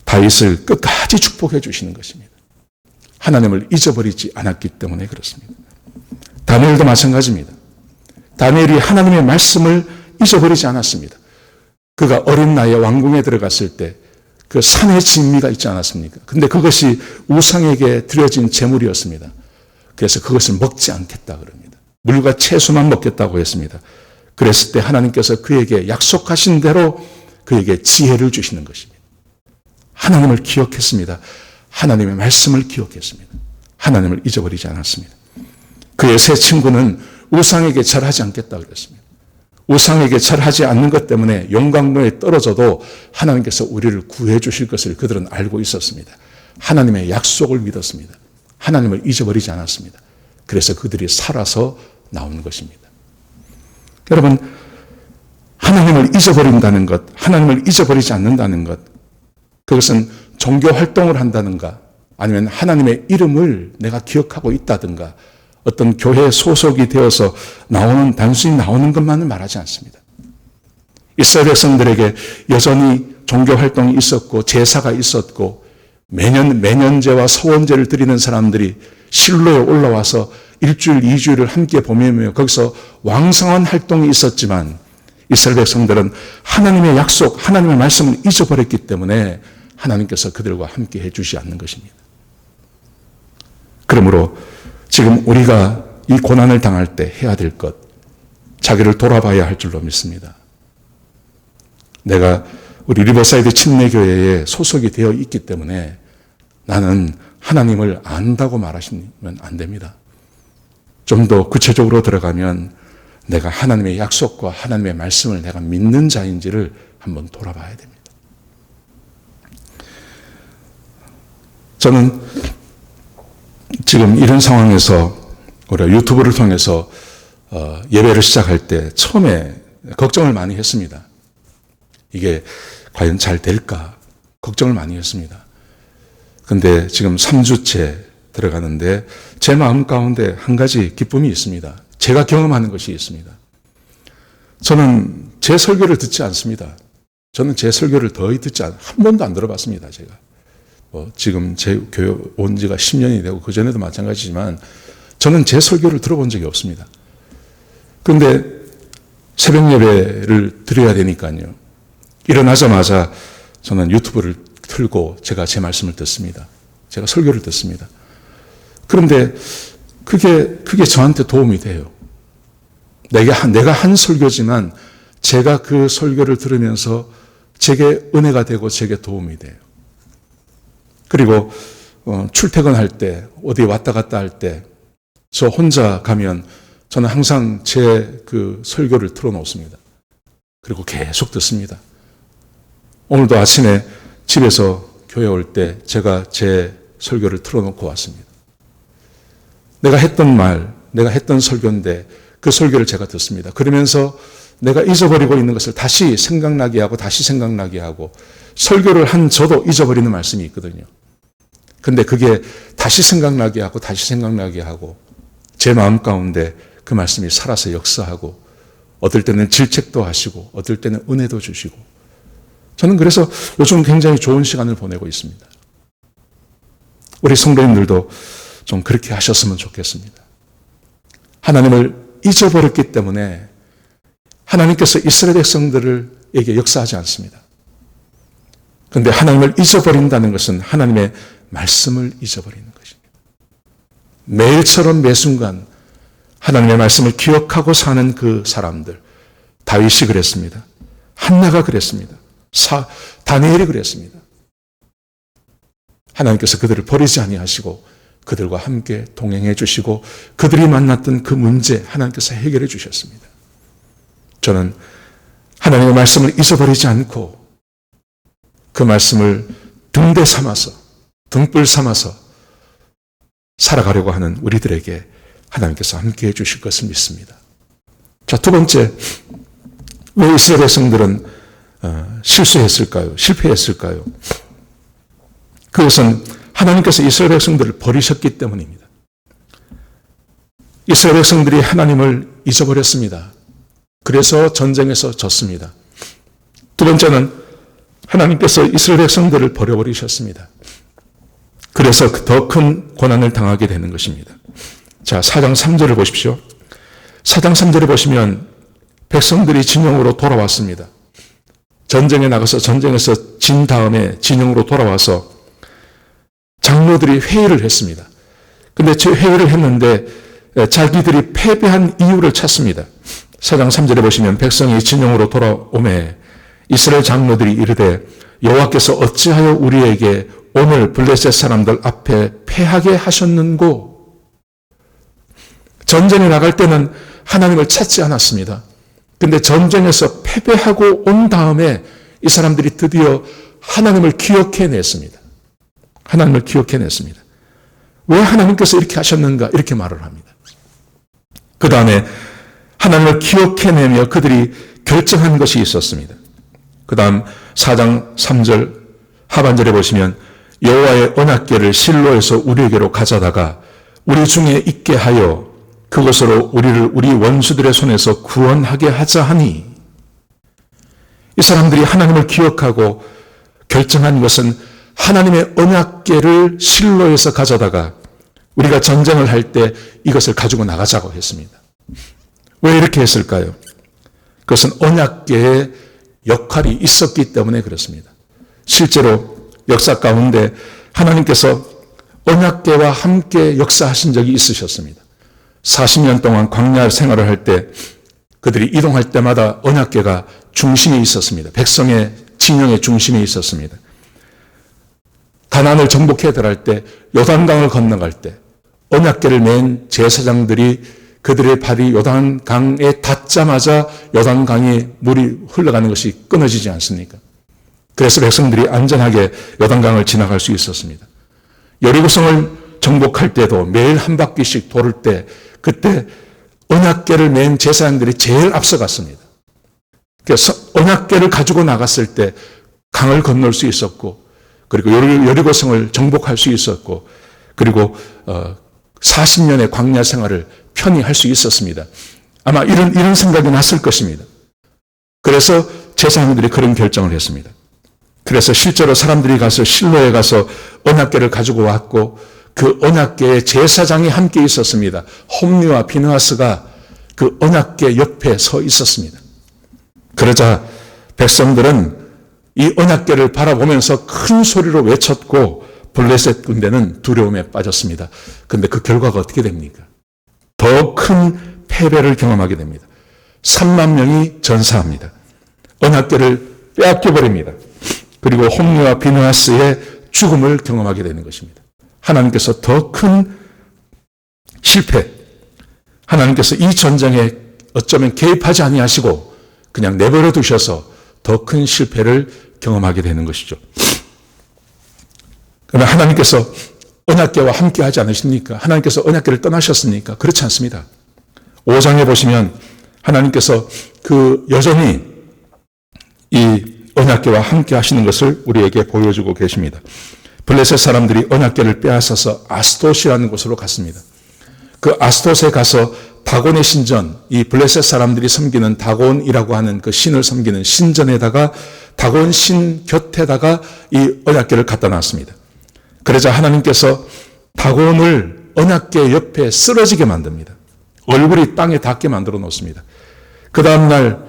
다윗을 끝까지 축복해 주시는 것입니다. 하나님을 잊어버리지 않았기 때문에 그렇습니다. 다니엘도 마찬가지입니다. 다니엘이 하나님의 말씀을 잊어버리지 않았습니다. 그가 어린 나이에 왕궁에 들어갔을 때 그 산의 진미가 있지 않았습니까? 근데 그것이 우상에게 드려진 제물이었습니다. 그래서 그것을 먹지 않겠다 그럽니다. 물과 채소만 먹겠다고 했습니다. 그랬을 때 하나님께서 그에게 약속하신 대로 그에게 지혜를 주시는 것입니다. 하나님을 기억했습니다. 하나님의 말씀을 기억했습니다. 하나님을 잊어버리지 않았습니다. 그의 세 친구는 우상에게 절하지 않겠다 그랬습니다. 우상에게 절하지 않는 것 때문에 용광로에 떨어져도 하나님께서 우리를 구해 주실 것을 그들은 알고 있었습니다. 하나님의 약속을 믿었습니다. 하나님을 잊어버리지 않았습니다. 그래서 그들이 살아서 나온 것입니다. 여러분, 하나님을 잊어버린다는 것, 하나님을 잊어버리지 않는다는 것, 그것은 종교 활동을 한다든가 아니면 하나님의 이름을 내가 기억하고 있다든가 어떤 교회 소속이 되어서 단순히 나오는 것만은 말하지 않습니다. 이스라엘 백성들에게 여전히 종교 활동이 있었고 제사가 있었고 매년제와 서원제를 드리는 사람들이 실로에 올라와서 일주일, 2주일을 함께 보내며 거기서 왕성한 활동이 있었지만 이스라엘 백성들은 하나님의 약속, 하나님의 말씀을 잊어버렸기 때문에 하나님께서 그들과 함께 해주지 않는 것입니다. 그러므로 지금 우리가 이 고난을 당할 때 해야 될 것, 자기를 돌아봐야 할 줄로 믿습니다. 내가 우리 리버사이드 침례교회에 소속이 되어 있기 때문에 나는 하나님을 안다고 말하시면 안 됩니다. 좀 더 구체적으로 들어가면 내가 하나님의 약속과 하나님의 말씀을 내가 믿는 자인지를 한번 돌아봐야 됩니다. 저는 지금 이런 상황에서 우리가 유튜브를 통해서 예배를 시작할 때 처음에 걱정을 많이 했습니다. 이게 과연 잘 될까 걱정을 많이 했습니다. 그런데 지금 3주째 들어가는데 제 마음 가운데 한 가지 기쁨이 있습니다. 제가 경험하는 것이 있습니다. 저는 제 설교를 듣지 않습니다. 저는 제 설교를 한 번도 안 들어봤습니다. 제가. 지금 제 교회 온 지가 10년이 되고 그전에도 마찬가지지만 저는 제 설교를 들어본 적이 없습니다. 그런데 새벽 예배를 드려야 되니까요. 일어나자마자 저는 유튜브를 틀고 제가 제 말씀을 듣습니다. 제가 설교를 듣습니다. 그런데 그게 저한테 도움이 돼요. 내가 한 설교지만 제가 그 설교를 들으면서 제게 은혜가 되고 제게 도움이 돼요. 그리고 출퇴근할 때 어디 왔다 갔다 할 때 저 혼자 가면 저는 항상 제 그 설교를 틀어놓습니다. 그리고 계속 듣습니다. 오늘도 아침에 집에서 교회 올 때 제가 제 설교를 틀어놓고 왔습니다. 내가 했던 설교인데 그 설교를 제가 듣습니다. 그러면서 내가 잊어버리고 있는 것을 다시 생각나게 하고 다시 생각나게 하고 설교를 한 저도 잊어버리는 말씀이 있거든요. 근데 그게 다시 생각나게 하고 다시 생각나게 하고 제 마음 가운데 그 말씀이 살아서 역사하고 어떨 때는 질책도 하시고 어떨 때는 은혜도 주시고 저는 그래서 요즘 굉장히 좋은 시간을 보내고 있습니다. 우리 성도님들도 좀 그렇게 하셨으면 좋겠습니다. 하나님을 잊어버렸기 때문에 하나님께서 이스라엘 백성들에게 역사하지 않습니다. 그런데 하나님을 잊어버린다는 것은 하나님의 말씀을 잊어버리는 것입니다. 매일처럼 매 순간 하나님의 말씀을 기억하고 사는 그 사람들, 다윗이 그랬습니다. 한나가 그랬습니다. 다니엘이 그랬습니다. 하나님께서 그들을 버리지 아니하시고 그들과 함께 동행해 주시고 그들이 만났던 그 문제 하나님께서 해결해 주셨습니다. 저는 하나님의 말씀을 잊어버리지 않고 그 말씀을 등대 삼아서 등불 삼아서 살아가려고 하는 우리들에게 하나님께서 함께해 주실 것을 믿습니다. 자, 두 번째, 왜 이스라엘 백성들은 실수했을까요? 실패했을까요? 그것은 하나님께서 이스라엘 백성들을 버리셨기 때문입니다. 이스라엘 백성들이 하나님을 잊어버렸습니다. 그래서 전쟁에서 졌습니다. 두 번째는 하나님께서 이스라엘 백성들을 버려버리셨습니다. 그래서 더 큰 고난을 당하게 되는 것입니다. 자, 4장 3절을 보십시오. 4장 3절에 보시면 백성들이 진영으로 돌아왔습니다. 전쟁에 나가서 전쟁에서 진 다음에 진영으로 돌아와서 장로들이 회의를 했습니다. 근데 저 회의를 했는데 자기들이 패배한 이유를 찾습니다. 4장 3절에 보시면 백성이 진영으로 돌아오매 이스라엘 장로들이 이르되 여호와께서 어찌하여 우리에게 오늘 블레셋 사람들 앞에 패하게 하셨는고? 전쟁에 나갈 때는 하나님을 찾지 않았습니다. 근데 전쟁에서 패배하고 온 다음에 이 사람들이 드디어 하나님을 기억해냈습니다. 하나님을 기억해냈습니다. 왜 하나님께서 이렇게 하셨는가? 이렇게 말을 합니다. 그 다음에 하나님을 기억해내며 그들이 결정한 것이 있었습니다. 그 다음 4장 3절 하반절에 보시면 여호와의 언약궤를 실로에서 우리에게로 가져다가 우리 중에 있게 하여 그것으로 우리를 우리 원수들의 손에서 구원하게 하자 하니, 이 사람들이 하나님을 기억하고 결정한 것은 하나님의 언약궤를 실로에서 가져다가 우리가 전쟁을 할 때 이것을 가지고 나가자고 했습니다. 왜 이렇게 했을까요? 그것은 언약궤의 역할이 있었기 때문에 그렇습니다. 실제로 역사 가운데 하나님께서 언약궤와 함께 역사하신 적이 있으셨습니다. 40년 동안 광야 생활을 할 때 그들이 이동할 때마다 언약궤가 중심에 있었습니다. 백성의 진영의 중심에 있었습니다. 가나안을 정복해 들어갈 때 요단강을 건너갈 때 언약궤를 맨 제사장들이 그들의 발이 요단강에 닿자마자 요단강에 물이 흘러가는 것이 끊어지지 않습니까? 그래서 백성들이 안전하게 요단강을 지나갈 수 있었습니다. 여리고성을 정복할 때도 매일 한 바퀴씩 돌을 때 그때 언약궤를 맨 제사장들이 제일 앞서갔습니다. 그래서 언약궤를 가지고 나갔을 때 강을 건널 수 있었고 그리고 여리고성을 정복할 수 있었고 그리고 40년의 광야 생활을 편히 할 수 있었습니다. 아마 이런 생각이 났을 것입니다. 그래서 제사장들이 그런 결정을 했습니다. 그래서 실제로 사람들이 가서 실로에 가서 언약궤를 가지고 왔고 그 언약궤에 제사장이 함께 있었습니다. 홈리와 비느하스가 그 언약궤 옆에 서 있었습니다. 그러자 백성들은 이 언약궤를 바라보면서 큰 소리로 외쳤고 블레셋 군대는 두려움에 빠졌습니다. 그런데 그 결과가 어떻게 됩니까? 더 큰 패배를 경험하게 됩니다. 3만 명이 전사합니다. 언약궤를 빼앗겨버립니다. 그리고 홈리와 비느하스의 죽음을 경험하게 되는 것입니다. 하나님께서 더 큰 실패, 하나님께서 이 전쟁에 어쩌면 개입하지 아니하시고 그냥 내버려 두셔서 더 큰 실패를 경험하게 되는 것이죠. 그러면 하나님께서 언약궤와 함께 하지 않으십니까? 하나님께서 언약궤를 떠나셨습니까? 그렇지 않습니다. 5장에 보시면 하나님께서 여전히 이 언약궤와 함께 하시는 것을 우리에게 보여주고 계십니다. 블레셋 사람들이 언약궤를 빼앗아서 아스돗이라는 곳으로 갔습니다. 그 아스돗에 가서 다곤의 신전, 이 블레셋 사람들이 섬기는 다곤이라고 하는 그 신을 섬기는 신전에다가 다곤 신 곁에다가 이 언약궤를 갖다 놨습니다. 그러자 하나님께서 다곤을 언약궤 옆에 쓰러지게 만듭니다. 얼굴이 땅에 닿게 만들어 놓습니다. 그 다음날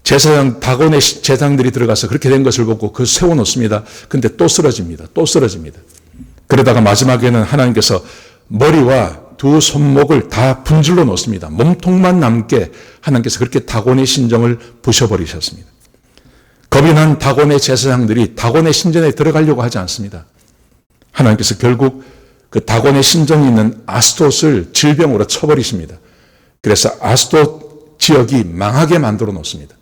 제사장 다곤의 제사장들이 들어가서 그렇게 된 것을 보고 그 세워놓습니다. 근데 또 쓰러집니다. 또 쓰러집니다. 그러다가 마지막에는 하나님께서 머리와 두 손목을 다 분질러 놓습니다. 몸통만 남게 하나님께서 그렇게 다곤의 신전을 부셔버리셨습니다. 겁이 난 다곤의 제사장들이 다곤의 신전에 들어가려고 하지 않습니다. 하나님께서 결국 그 다곤의 신전이 있는 아스돗을 질병으로 쳐버리십니다. 그래서 아스돗 지역이 망하게 만들어 놓습니다.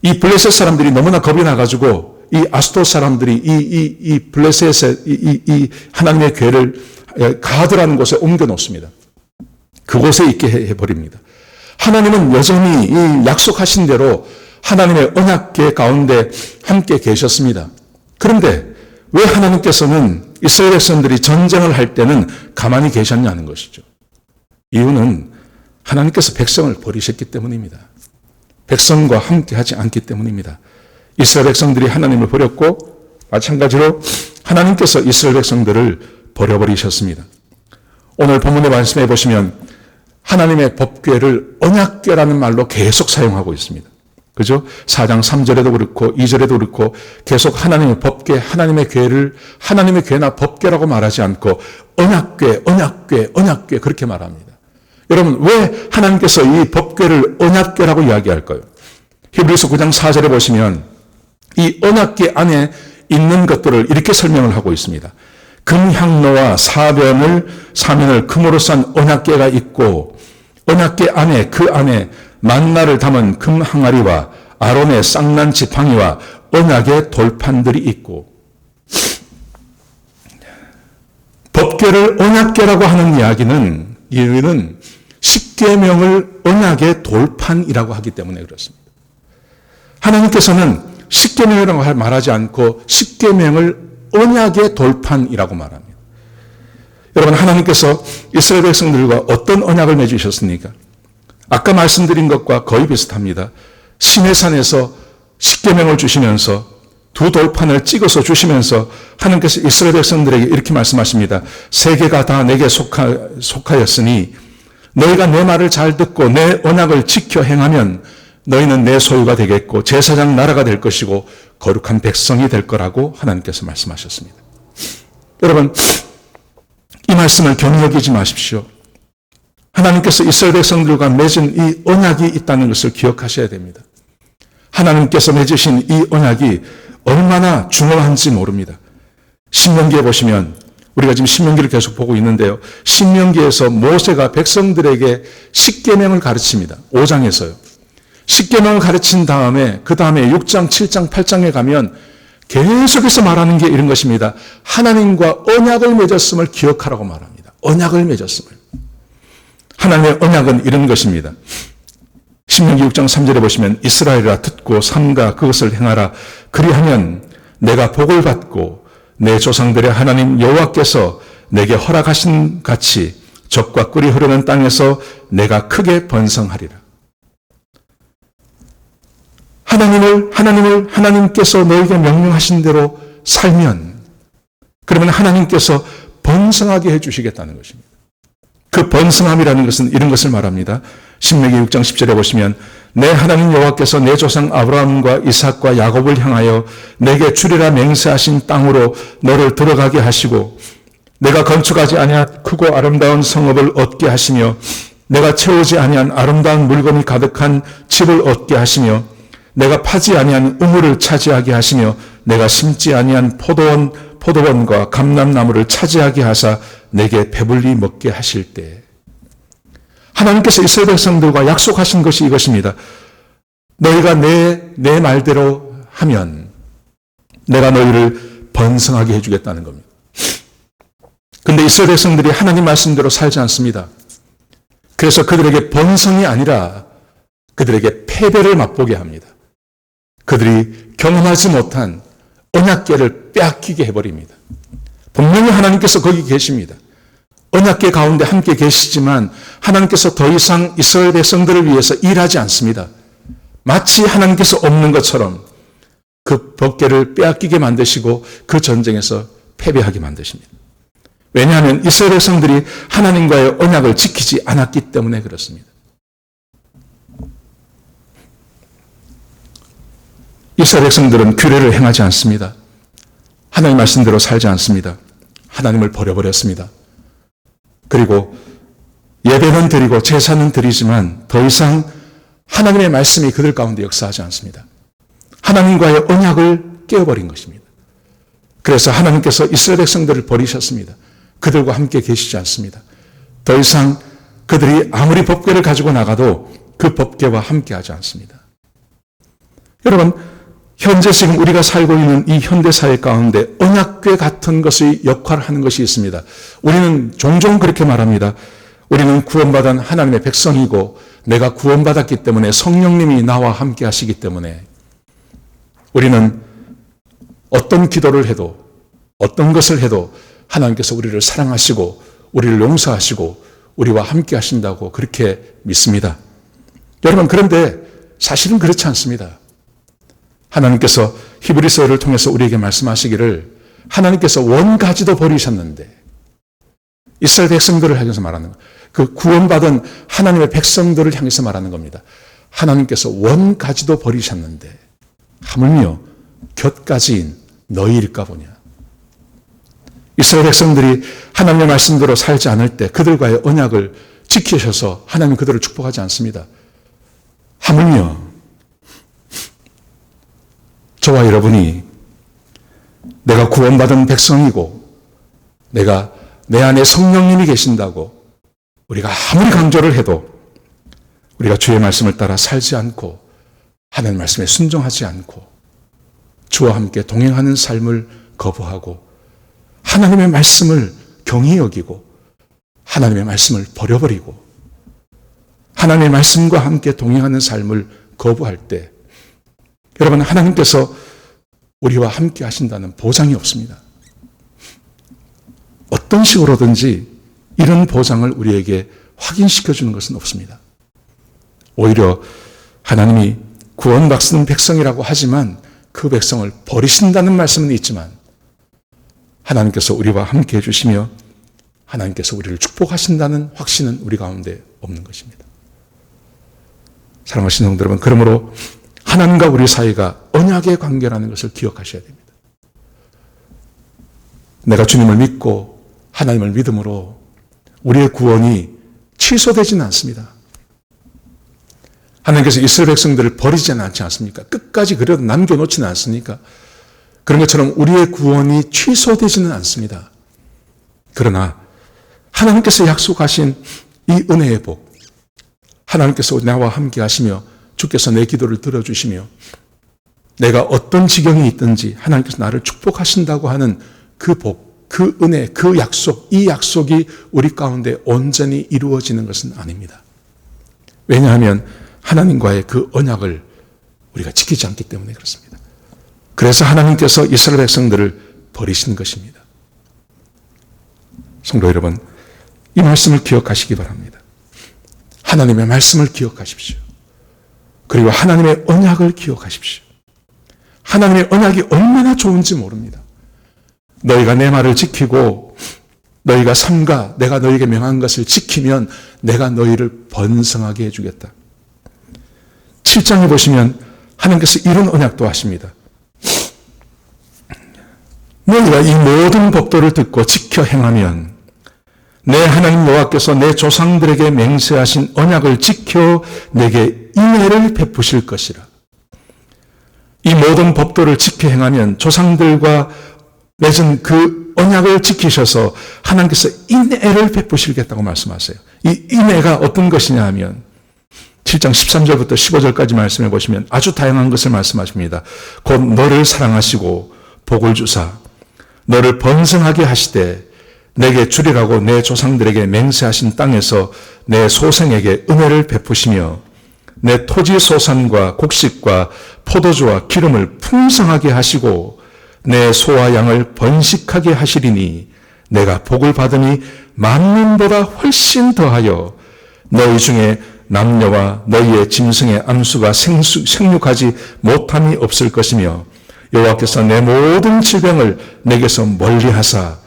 이 블레셋 사람들이 너무나 겁이 나가지고 이 아스돗 사람들이 이 블레셋의 이 하나님의 궤를 가드라는 곳에 옮겨 놓습니다. 그곳에 있게 해버립니다. 하나님은 여전히 이 약속하신 대로 하나님의 언약궤 가운데 함께 계셨습니다. 그런데 왜 하나님께서는 이스라엘 백성들이 전쟁을 할 때는 가만히 계셨냐는 것이죠. 이유는 하나님께서 백성을 버리셨기 때문입니다. 백성과 함께 하지 않기 때문입니다. 이스라엘 백성들이 하나님을 버렸고 마찬가지로 하나님께서 이스라엘 백성들을 버려버리셨습니다. 오늘 본문의 말씀해 보시면 하나님의 법궤를 언약궤라는 말로 계속 사용하고 있습니다. 그죠? 4장 3절에도 그렇고 2절에도 그렇고 계속 하나님의 법궤, 하나님의 궤를 하나님의 궤나 법궤라고 말하지 않고 언약궤, 언약궤, 언약궤 그렇게 말합니다. 여러분 왜 하나님께서 이 법궤를 언약궤라고 이야기할까요? 히브리서 9장 4절에 보시면 이 언약궤 안에 있는 것들을 이렇게 설명을 하고 있습니다. 금향로와 사면을 금으로 싼 언약궤가 있고 언약궤 안에 그 안에 만나를 담은 금 항아리와 아론의 쌍난 지팡이와 언약의 돌판들이 있고 법궤를 언약궤라고 하는 이유는 십계명을 언약의 돌판이라고 하기 때문에 그렇습니다. 하나님께서는 십계명이라고 말하지 않고 십계명을 언약의 돌판이라고 말합니다. 여러분 하나님께서 이스라엘 백성들과 어떤 언약을 맺으셨습니까? 아까 말씀드린 것과 거의 비슷합니다. 시내산에서 십계명을 주시면서 두 돌판을 찍어서 주시면서 하나님께서 이스라엘 백성들에게 이렇게 말씀하십니다. 세계가 다 내게 속하였으니 너희가 내 말을 잘 듣고 내 언약을 지켜 행하면 너희는 내 소유가 되겠고 제사장 나라가 될 것이고 거룩한 백성이 될 거라고 하나님께서 말씀하셨습니다. 여러분 이 말씀을 겸히 여기지 마십시오. 하나님께서 이스라엘 백성들과 맺은 이 언약이 있다는 것을 기억하셔야 됩니다. 하나님께서 맺으신 이 언약이 얼마나 중요한지 모릅니다. 신명기에 보시면 우리가 지금 신명기를 계속 보고 있는데요. 신명기에서 모세가 백성들에게 십계명을 가르칩니다. 5장에서요. 십계명을 가르친 다음에 그 다음에 6장, 7장, 8장에 가면 계속해서 말하는 게 이런 것입니다. 하나님과 언약을 맺었음을 기억하라고 말합니다. 언약을 맺었음을. 하나님의 언약은 이런 것입니다. 신명기 6장 3절에 보시면 이스라엘아 듣고 삼가 그것을 행하라. 그리하면 내가 복을 받고 내 조상들의 하나님 여호와께서 내게 허락하신 같이 젖과 꿀이 흐르는 땅에서 내가 크게 번성하리라. 하나님께서 너에게 명령하신 대로 살면 그러면 하나님께서 번성하게 해주시겠다는 것입니다. 그 번성함이라는 것은 이런 것을 말합니다. 신명기 6장 10절에 보시면 내 하나님 여호와께서 내 조상 아브라함과 이삭과 야곱을 향하여 내게 주리라 맹세하신 땅으로 너를 들어가게 하시고 내가 건축하지 아니한 크고 아름다운 성읍을 얻게 하시며 내가 채우지 아니한 아름다운 물건이 가득한 집을 얻게 하시며 내가 파지 아니한 우물을 차지하게 하시며 내가 심지 아니한 포도원과 감람나무를 차지하게 하사 내게 배불리 먹게 하실 때 하나님께서 이스라엘 백성들과 약속하신 것이 이것입니다. 너희가 내 말대로 하면 내가 너희를 번성하게 해주겠다는 겁니다. 그런데 이스라엘 백성들이 하나님 말씀대로 살지 않습니다. 그래서 그들에게 번성이 아니라 그들에게 패배를 맛보게 합니다. 그들이 경험하지 못한 언약궤를 빼앗기게 해버립니다. 분명히 하나님께서 거기 계십니다. 언약궤 가운데 함께 계시지만 하나님께서 더 이상 이스라엘 백성들을 위해서 일하지 않습니다. 마치 하나님께서 없는 것처럼 그 법궤를 빼앗기게 만드시고 그 전쟁에서 패배하게 만드십니다. 왜냐하면 이스라엘 백성들이 하나님과의 언약을 지키지 않았기 때문에 그렇습니다. 이스라엘 백성들은 규례를 행하지 않습니다. 하나님 말씀대로 살지 않습니다. 하나님을 버려버렸습니다. 그리고 예배는 드리고 제사는 드리지만 더 이상 하나님의 말씀이 그들 가운데 역사하지 않습니다. 하나님과의 언약을 깨어버린 것입니다. 그래서 하나님께서 이스라엘 백성들을 버리셨습니다. 그들과 함께 계시지 않습니다. 더 이상 그들이 아무리 법궤를 가지고 나가도 그 법궤와 함께하지 않습니다. 여러분, 현재 지금 우리가 살고 있는 이 현대사회 가운데 언약궤 같은 것의 역할을 하는 것이 있습니다. 우리는 종종 그렇게 말합니다. 우리는 구원받은 하나님의 백성이고 내가 구원받았기 때문에 성령님이 나와 함께 하시기 때문에 우리는 어떤 기도를 해도 어떤 것을 해도 하나님께서 우리를 사랑하시고 우리를 용서하시고 우리와 함께 하신다고 그렇게 믿습니다. 여러분, 그런데 사실은 그렇지 않습니다. 하나님께서 히브리서를 통해서 우리에게 말씀하시기를 하나님께서 원가지도 버리셨는데 이스라엘 백성들을 향해서 말하는 거예요. 그 구원받은 하나님의 백성들을 향해서 말하는 겁니다. 하나님께서 원가지도 버리셨는데 하물며 곁가지인 너희일까 보냐. 이스라엘 백성들이 하나님의 말씀대로 살지 않을 때 그들과의 언약을 지키셔서 하나님 그들을 축복하지 않습니다. 하물며 저와 여러분이 내가 구원받은 백성이고 내가 내 안에 성령님이 계신다고 우리가 아무리 강조를 해도 우리가 주의 말씀을 따라 살지 않고 하나님 말씀에 순종하지 않고 주와 함께 동행하는 삶을 거부하고 하나님의 말씀을 경히 여기고 하나님의 말씀을 버려버리고 하나님의 말씀과 함께 동행하는 삶을 거부할 때 여러분, 하나님께서 우리와 함께 하신다는 보장이 없습니다. 어떤 식으로든지 이런 보장을 우리에게 확인시켜 주는 것은 없습니다. 오히려 하나님이 구원받은 백성이라고 하지만 그 백성을 버리신다는 말씀은 있지만 하나님께서 우리와 함께 해주시며 하나님께서 우리를 축복하신다는 확신은 우리 가운데 없는 것입니다. 사랑하시는 성도 여러분, 그러므로 하나님과 우리 사이가 언약의 관계라는 것을 기억하셔야 됩니다. 내가 주님을 믿고 하나님을 믿음으로 우리의 구원이 취소되지는 않습니다. 하나님께서 이스라엘 백성들을 버리지는 않지 않습니까? 끝까지 그래도 남겨놓지는 않습니까? 그런 것처럼 우리의 구원이 취소되지는 않습니다. 그러나 하나님께서 약속하신 이 은혜의 복, 하나님께서 나와 함께 하시며 주께서 내 기도를 들어주시며 내가 어떤 지경이 있든지 하나님께서 나를 축복하신다고 하는 그 복, 그 은혜, 그 약속, 이 약속이 우리 가운데 온전히 이루어지는 것은 아닙니다. 왜냐하면 하나님과의 그 언약을 우리가 지키지 않기 때문에 그렇습니다. 그래서 하나님께서 이스라엘 백성들을 버리신 것입니다. 성도 여러분, 이 말씀을 기억하시기 바랍니다. 하나님의 말씀을 기억하십시오. 그리고 하나님의 언약을 기억하십시오. 하나님의 언약이 얼마나 좋은지 모릅니다. 너희가 내 말을 지키고 너희가 삼가 내가 너희에게 명한 것을 지키면 내가 너희를 번성하게 해주겠다. 7장에 보시면 하나님께서 이런 언약도 하십니다. 너희가 이 모든 법도를 듣고 지켜 행하면 내 하나님 여호와께서 내 조상들에게 맹세하신 언약을 지켜 내게 인애를 베푸실 것이라. 이 모든 법도를 지켜 행하면 조상들과 맺은 그 언약을 지키셔서 하나님께서 인애를 베푸시겠다고 말씀하세요. 이 인애가 어떤 것이냐 하면 7장 13절부터 15절까지 말씀해 보시면 아주 다양한 것을 말씀하십니다. 곧 너를 사랑하시고 복을 주사 너를 번성하게 하시되 내게 주리라고 내 조상들에게 맹세하신 땅에서 내 소생에게 은혜를 베푸시며 내 토지 소산과 곡식과 포도주와 기름을 풍성하게 하시고 내 소와 양을 번식하게 하시리니 내가 복을 받으니 만민보다 훨씬 더하여 너희 중에 남녀와 너희의 짐승의 암수가 생육하지 못함이 없을 것이며 여호와께서 내 모든 질병을 내게서 멀리하사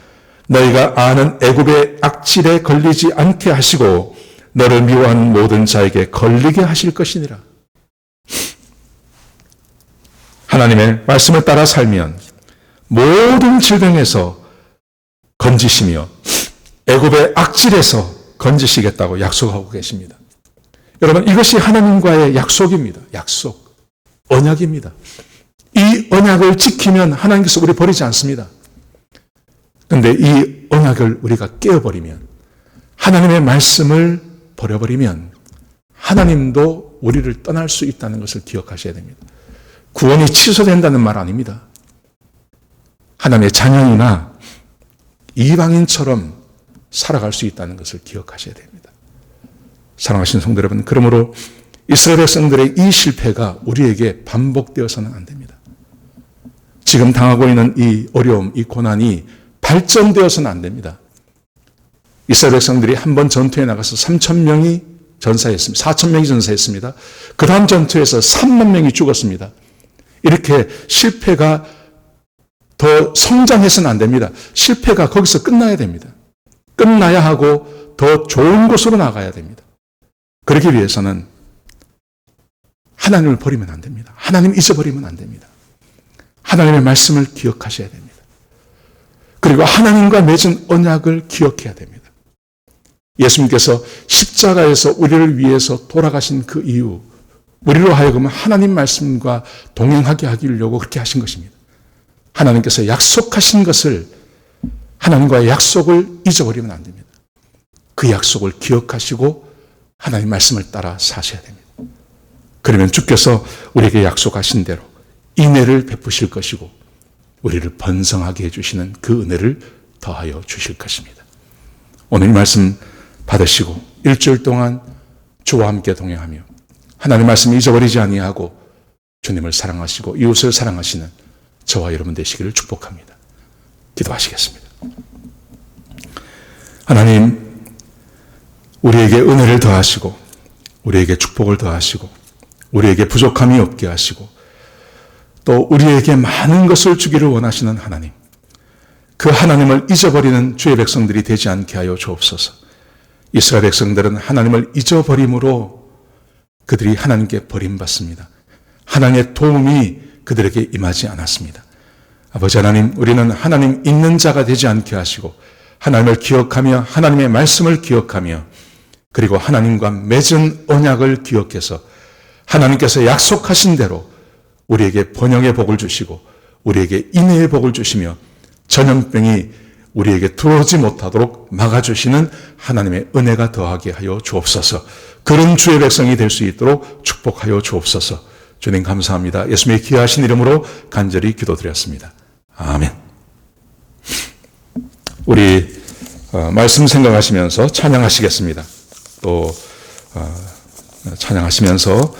너희가 아는 애굽의 악질에 걸리지 않게 하시고 너를 미워하는 모든 자에게 걸리게 하실 것이니라. 하나님의 말씀을 따라 살면 모든 질병에서 건지시며 애굽의 악질에서 건지시겠다고 약속하고 계십니다. 여러분, 이것이 하나님과의 약속입니다. 약속, 언약입니다. 이 언약을 지키면 하나님께서 우리 버리지 않습니다. 그런데 이 언약을 우리가 깨어버리면, 하나님의 말씀을 버려버리면 하나님도 우리를 떠날 수 있다는 것을 기억하셔야 됩니다. 구원이 취소된다는 말 아닙니다. 하나님의 자녀이나 이방인처럼 살아갈 수 있다는 것을 기억하셔야 됩니다. 사랑하시는 성도 여러분, 그러므로 이스라엘 백성들의 이 실패가 우리에게 반복되어서는 안 됩니다. 지금 당하고 있는 이 어려움, 이 고난이 발전되어서는 안 됩니다. 이스라엘 백성들이 한 번 전투에 나가서 3,000명이 전사했습니다. 4,000명이 전사했습니다. 그 다음 전투에서 3만 명이 죽었습니다. 이렇게 실패가 더 성장해서는 안 됩니다. 실패가 거기서 끝나야 됩니다. 끝나야 하고 더 좋은 곳으로 나가야 됩니다. 그러기 위해서는 하나님을 버리면 안 됩니다. 하나님 잊어버리면 안 됩니다. 하나님의 말씀을 기억하셔야 됩니다. 그리고 하나님과 맺은 언약을 기억해야 됩니다. 예수님께서 십자가에서 우리를 위해서 돌아가신 그 이유, 우리로 하여금 하나님 말씀과 동행하게 하기려고 그렇게 하신 것입니다. 하나님께서 약속하신 것을, 하나님과의 약속을 잊어버리면 안 됩니다. 그 약속을 기억하시고 하나님 말씀을 따라 사셔야 됩니다. 그러면 주께서 우리에게 약속하신 대로 인애를 베푸실 것이고 우리를 번성하게 해주시는 그 은혜를 더하여 주실 것입니다. 오늘 이 말씀 받으시고 일주일 동안 주와 함께 동행하며 하나님 말씀 잊어버리지 아니하고 주님을 사랑하시고 이웃을 사랑하시는 저와 여러분 되시기를 축복합니다. 기도하시겠습니다. 하나님, 우리에게 은혜를 더하시고 우리에게 축복을 더하시고 우리에게 부족함이 없게 하시고 또 우리에게 많은 것을 주기를 원하시는 하나님, 그 하나님을 잊어버리는 주의 백성들이 되지 않게 하여 주옵소서. 이스라엘 백성들은 하나님을 잊어버림으로 그들이 하나님께 버림받습니다. 하나님의 도움이 그들에게 임하지 않았습니다. 아버지 하나님, 우리는 하나님 있는 자가 되지 않게 하시고 하나님을 기억하며 하나님의 말씀을 기억하며 그리고 하나님과 맺은 언약을 기억해서 하나님께서 약속하신 대로 우리에게 번영의 복을 주시고 우리에게 인애의 복을 주시며 전염병이 우리에게 들어오지 못하도록 막아주시는 하나님의 은혜가 더하게 하여 주옵소서. 그런 주의 백성이 될 수 있도록 축복하여 주옵소서. 주님 감사합니다. 예수님의 귀하신 이름으로 간절히 기도드렸습니다. 아멘. 우리 말씀 생각하시면서 찬양하시겠습니다. 또 찬양하시면서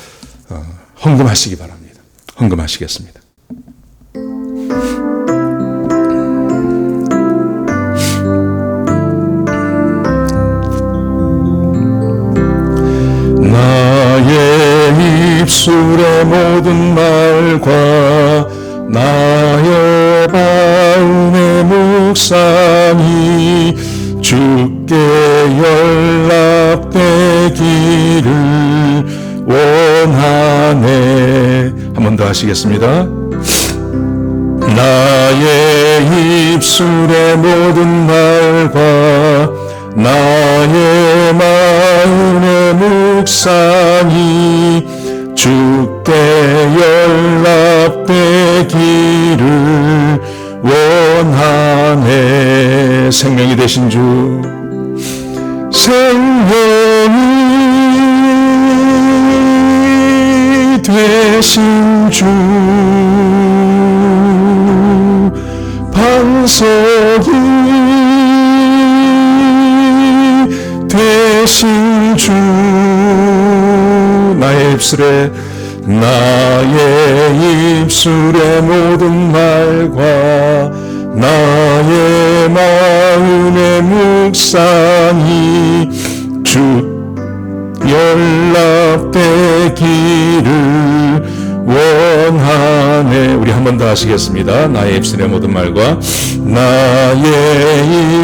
헌금하시기 바랍니다. 헌금하시겠습니다. 나의 입술의 모든 말과 나의 마음의 묵상이 주께 연락되기를 원하네. 한 번 더 하시겠습니다. 나의 입술의 모든 말과 나의 마음의 묵상이 주께 연락되기를 원하네. 생명이 되신 주, 생명이 되신 주, 반석이 되신 주, 나의 나의 입술의 모든 말과 나의 마음의 묵상이 주 연락되기를 원하네. 우리 한 번 더 하시겠습니다. 나의 입술의 모든 말과 나의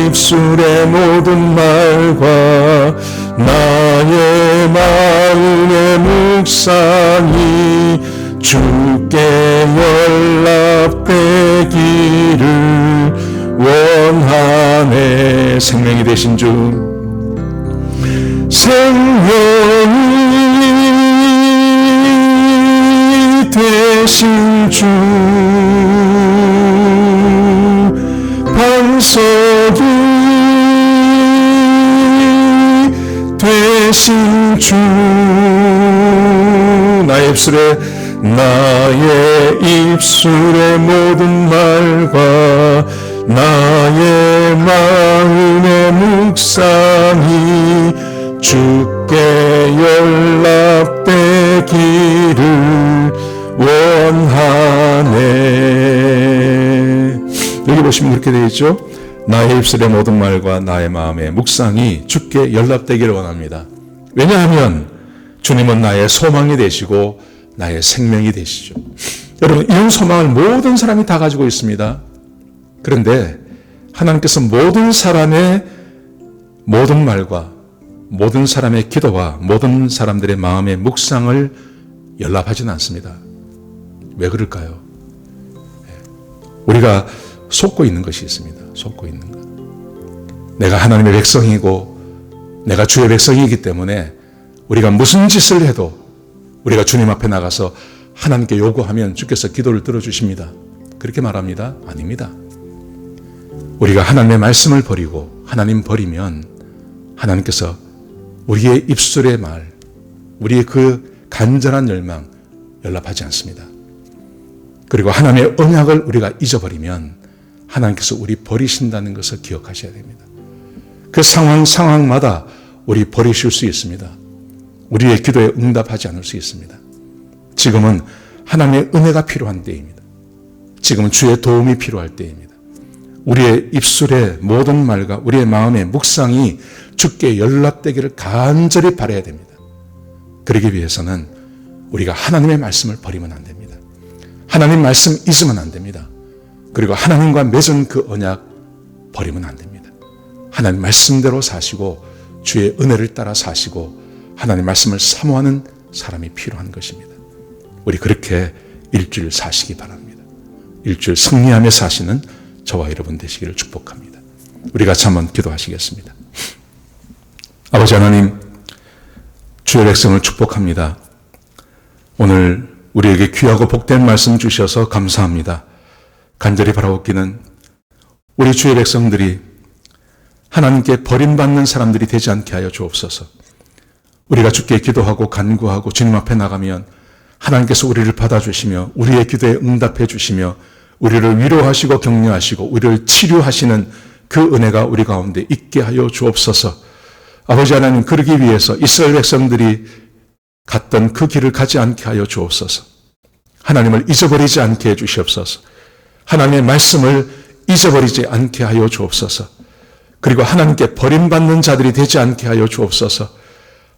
입술의 모든 말과 나의 마음의 묵상이 주께 연락되기를 원하네. 생명이 되신 주, 생명이 되신 주, 반석이 되신 주, 나의 입술의 모든 말과 나의 마음의 묵상이 주께 연락되기를 원하네. 여기 보시면 그렇게 되어 있죠. 나의 입술의 모든 말과 나의 마음의 묵상이 주께 연락되기를 원합니다. 왜냐하면 주님은 나의 소망이 되시고 나의 생명이 되시죠. 여러분, 이런 소망을 모든 사람이 다 가지고 있습니다. 그런데 하나님께서 모든 사람의 모든 말과 모든 사람의 기도와 모든 사람들의 마음의 묵상을 연락하지는 않습니다. 왜 그럴까요? 우리가 속고 있는 것이 있습니다. 속고 있는 것. 내가 하나님의 백성이고 내가 주의 백성이기 때문에 우리가 무슨 짓을 해도 우리가 주님 앞에 나가서 하나님께 요구하면 주께서 기도를 들어주십니다. 그렇게 말합니다. 아닙니다. 우리가 하나님의 말씀을 버리고 하나님 버리면 하나님께서 우리의 입술의 말, 우리의 그 간절한 열망 연락하지 않습니다. 그리고 하나님의 언약을 우리가 잊어버리면 하나님께서 우리 버리신다는 것을 기억하셔야 됩니다. 그 상황마다 우리 버리실 수 있습니다. 우리의 기도에 응답하지 않을 수 있습니다. 지금은 하나님의 은혜가 필요한 때입니다. 지금은 주의 도움이 필요할 때입니다. 우리의 입술의 모든 말과 우리의 마음의 묵상이 주께 연락되기를 간절히 바라야 됩니다. 그러기 위해서는 우리가 하나님의 말씀을 버리면 안 됩니다. 하나님 말씀 잊으면 안 됩니다. 그리고 하나님과 맺은 그 언약 버리면 안 됩니다. 하나님 말씀대로 사시고 주의 은혜를 따라 사시고 하나님 말씀을 사모하는 사람이 필요한 것입니다. 우리 그렇게 일주일 사시기 바랍니다. 일주일 승리하며 사시는 저와 여러분 되시기를 축복합니다. 우리 같이 한번 기도하시겠습니다. 아버지 하나님, 주의 백성을 축복합니다. 오늘 우리에게 귀하고 복된 말씀 주셔서 감사합니다. 간절히 바라옵기는 우리 주의 백성들이 하나님께 버림받는 사람들이 되지 않게 하여 주옵소서. 우리가 주께 기도하고 간구하고 주님 앞에 나가면 하나님께서 우리를 받아주시며 우리의 기도에 응답해 주시며 우리를 위로하시고 격려하시고 우리를 치료하시는 그 은혜가 우리 가운데 있게 하여 주옵소서. 아버지 하나님, 그러기 위해서 이스라엘 백성들이 갔던 그 길을 가지 않게 하여 주옵소서. 하나님을 잊어버리지 않게 해 주시옵소서. 하나님의 말씀을 잊어버리지 않게 하여 주옵소서. 그리고 하나님께 버림받는 자들이 되지 않게 하여 주옵소서.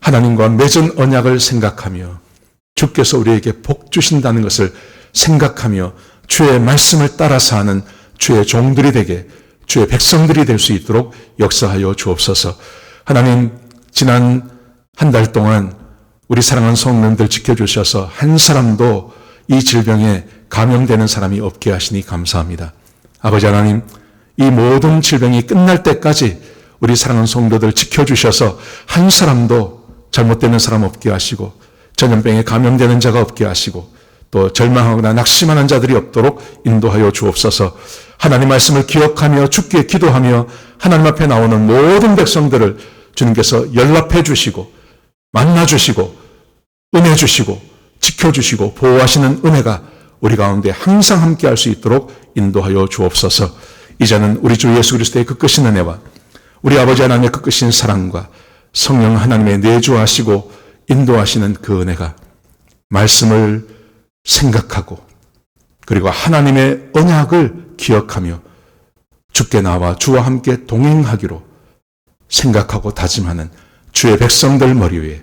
하나님과 맺은 언약을 생각하며 주께서 우리에게 복 주신다는 것을 생각하며 주의 말씀을 따라서 하는 주의 종들이 되게, 주의 백성들이 될 수 있도록 역사하여 주옵소서. 하나님, 지난 한 달 동안 우리 사랑하는 성도님들 지켜주셔서 한 사람도 이 질병에 감염되는 사람이 없게 하시니 감사합니다. 아버지 하나님, 이 모든 질병이 끝날 때까지 우리 사랑하는 성도들 지켜주셔서 한 사람도 잘못되는 사람 없게 하시고 전염병에 감염되는 자가 없게 하시고 또 절망하거나 낙심하는 자들이 없도록 인도하여 주옵소서. 하나님 말씀을 기억하며 주께 기도하며 하나님 앞에 나오는 모든 백성들을 주님께서 연락해 주시고 만나 주시고 은혜 주시고 지켜주시고 보호하시는 은혜가 우리 가운데 항상 함께 할 수 있도록 인도하여 주옵소서. 이제는 우리 주 예수 그리스도의 그 크신 은혜와 우리 아버지 하나님의 그 크신 사랑과 성령 하나님의 내주하시고 인도하시는 그 은혜가 말씀을 생각하고 그리고 하나님의 언약을 기억하며 주께 나와 주와 함께 동행하기로 생각하고 다짐하는 주의 백성들 머리 위에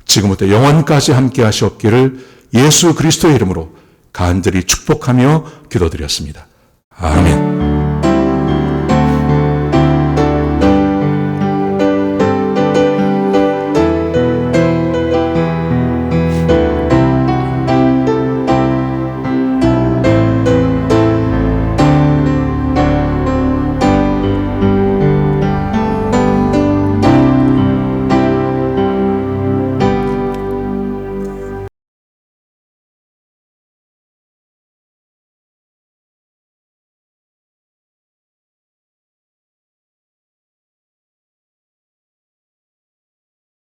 지금부터 영원까지 함께 하시옵기를 예수 그리스도의 이름으로 간절히 축복하며 기도드렸습니다. 아멘.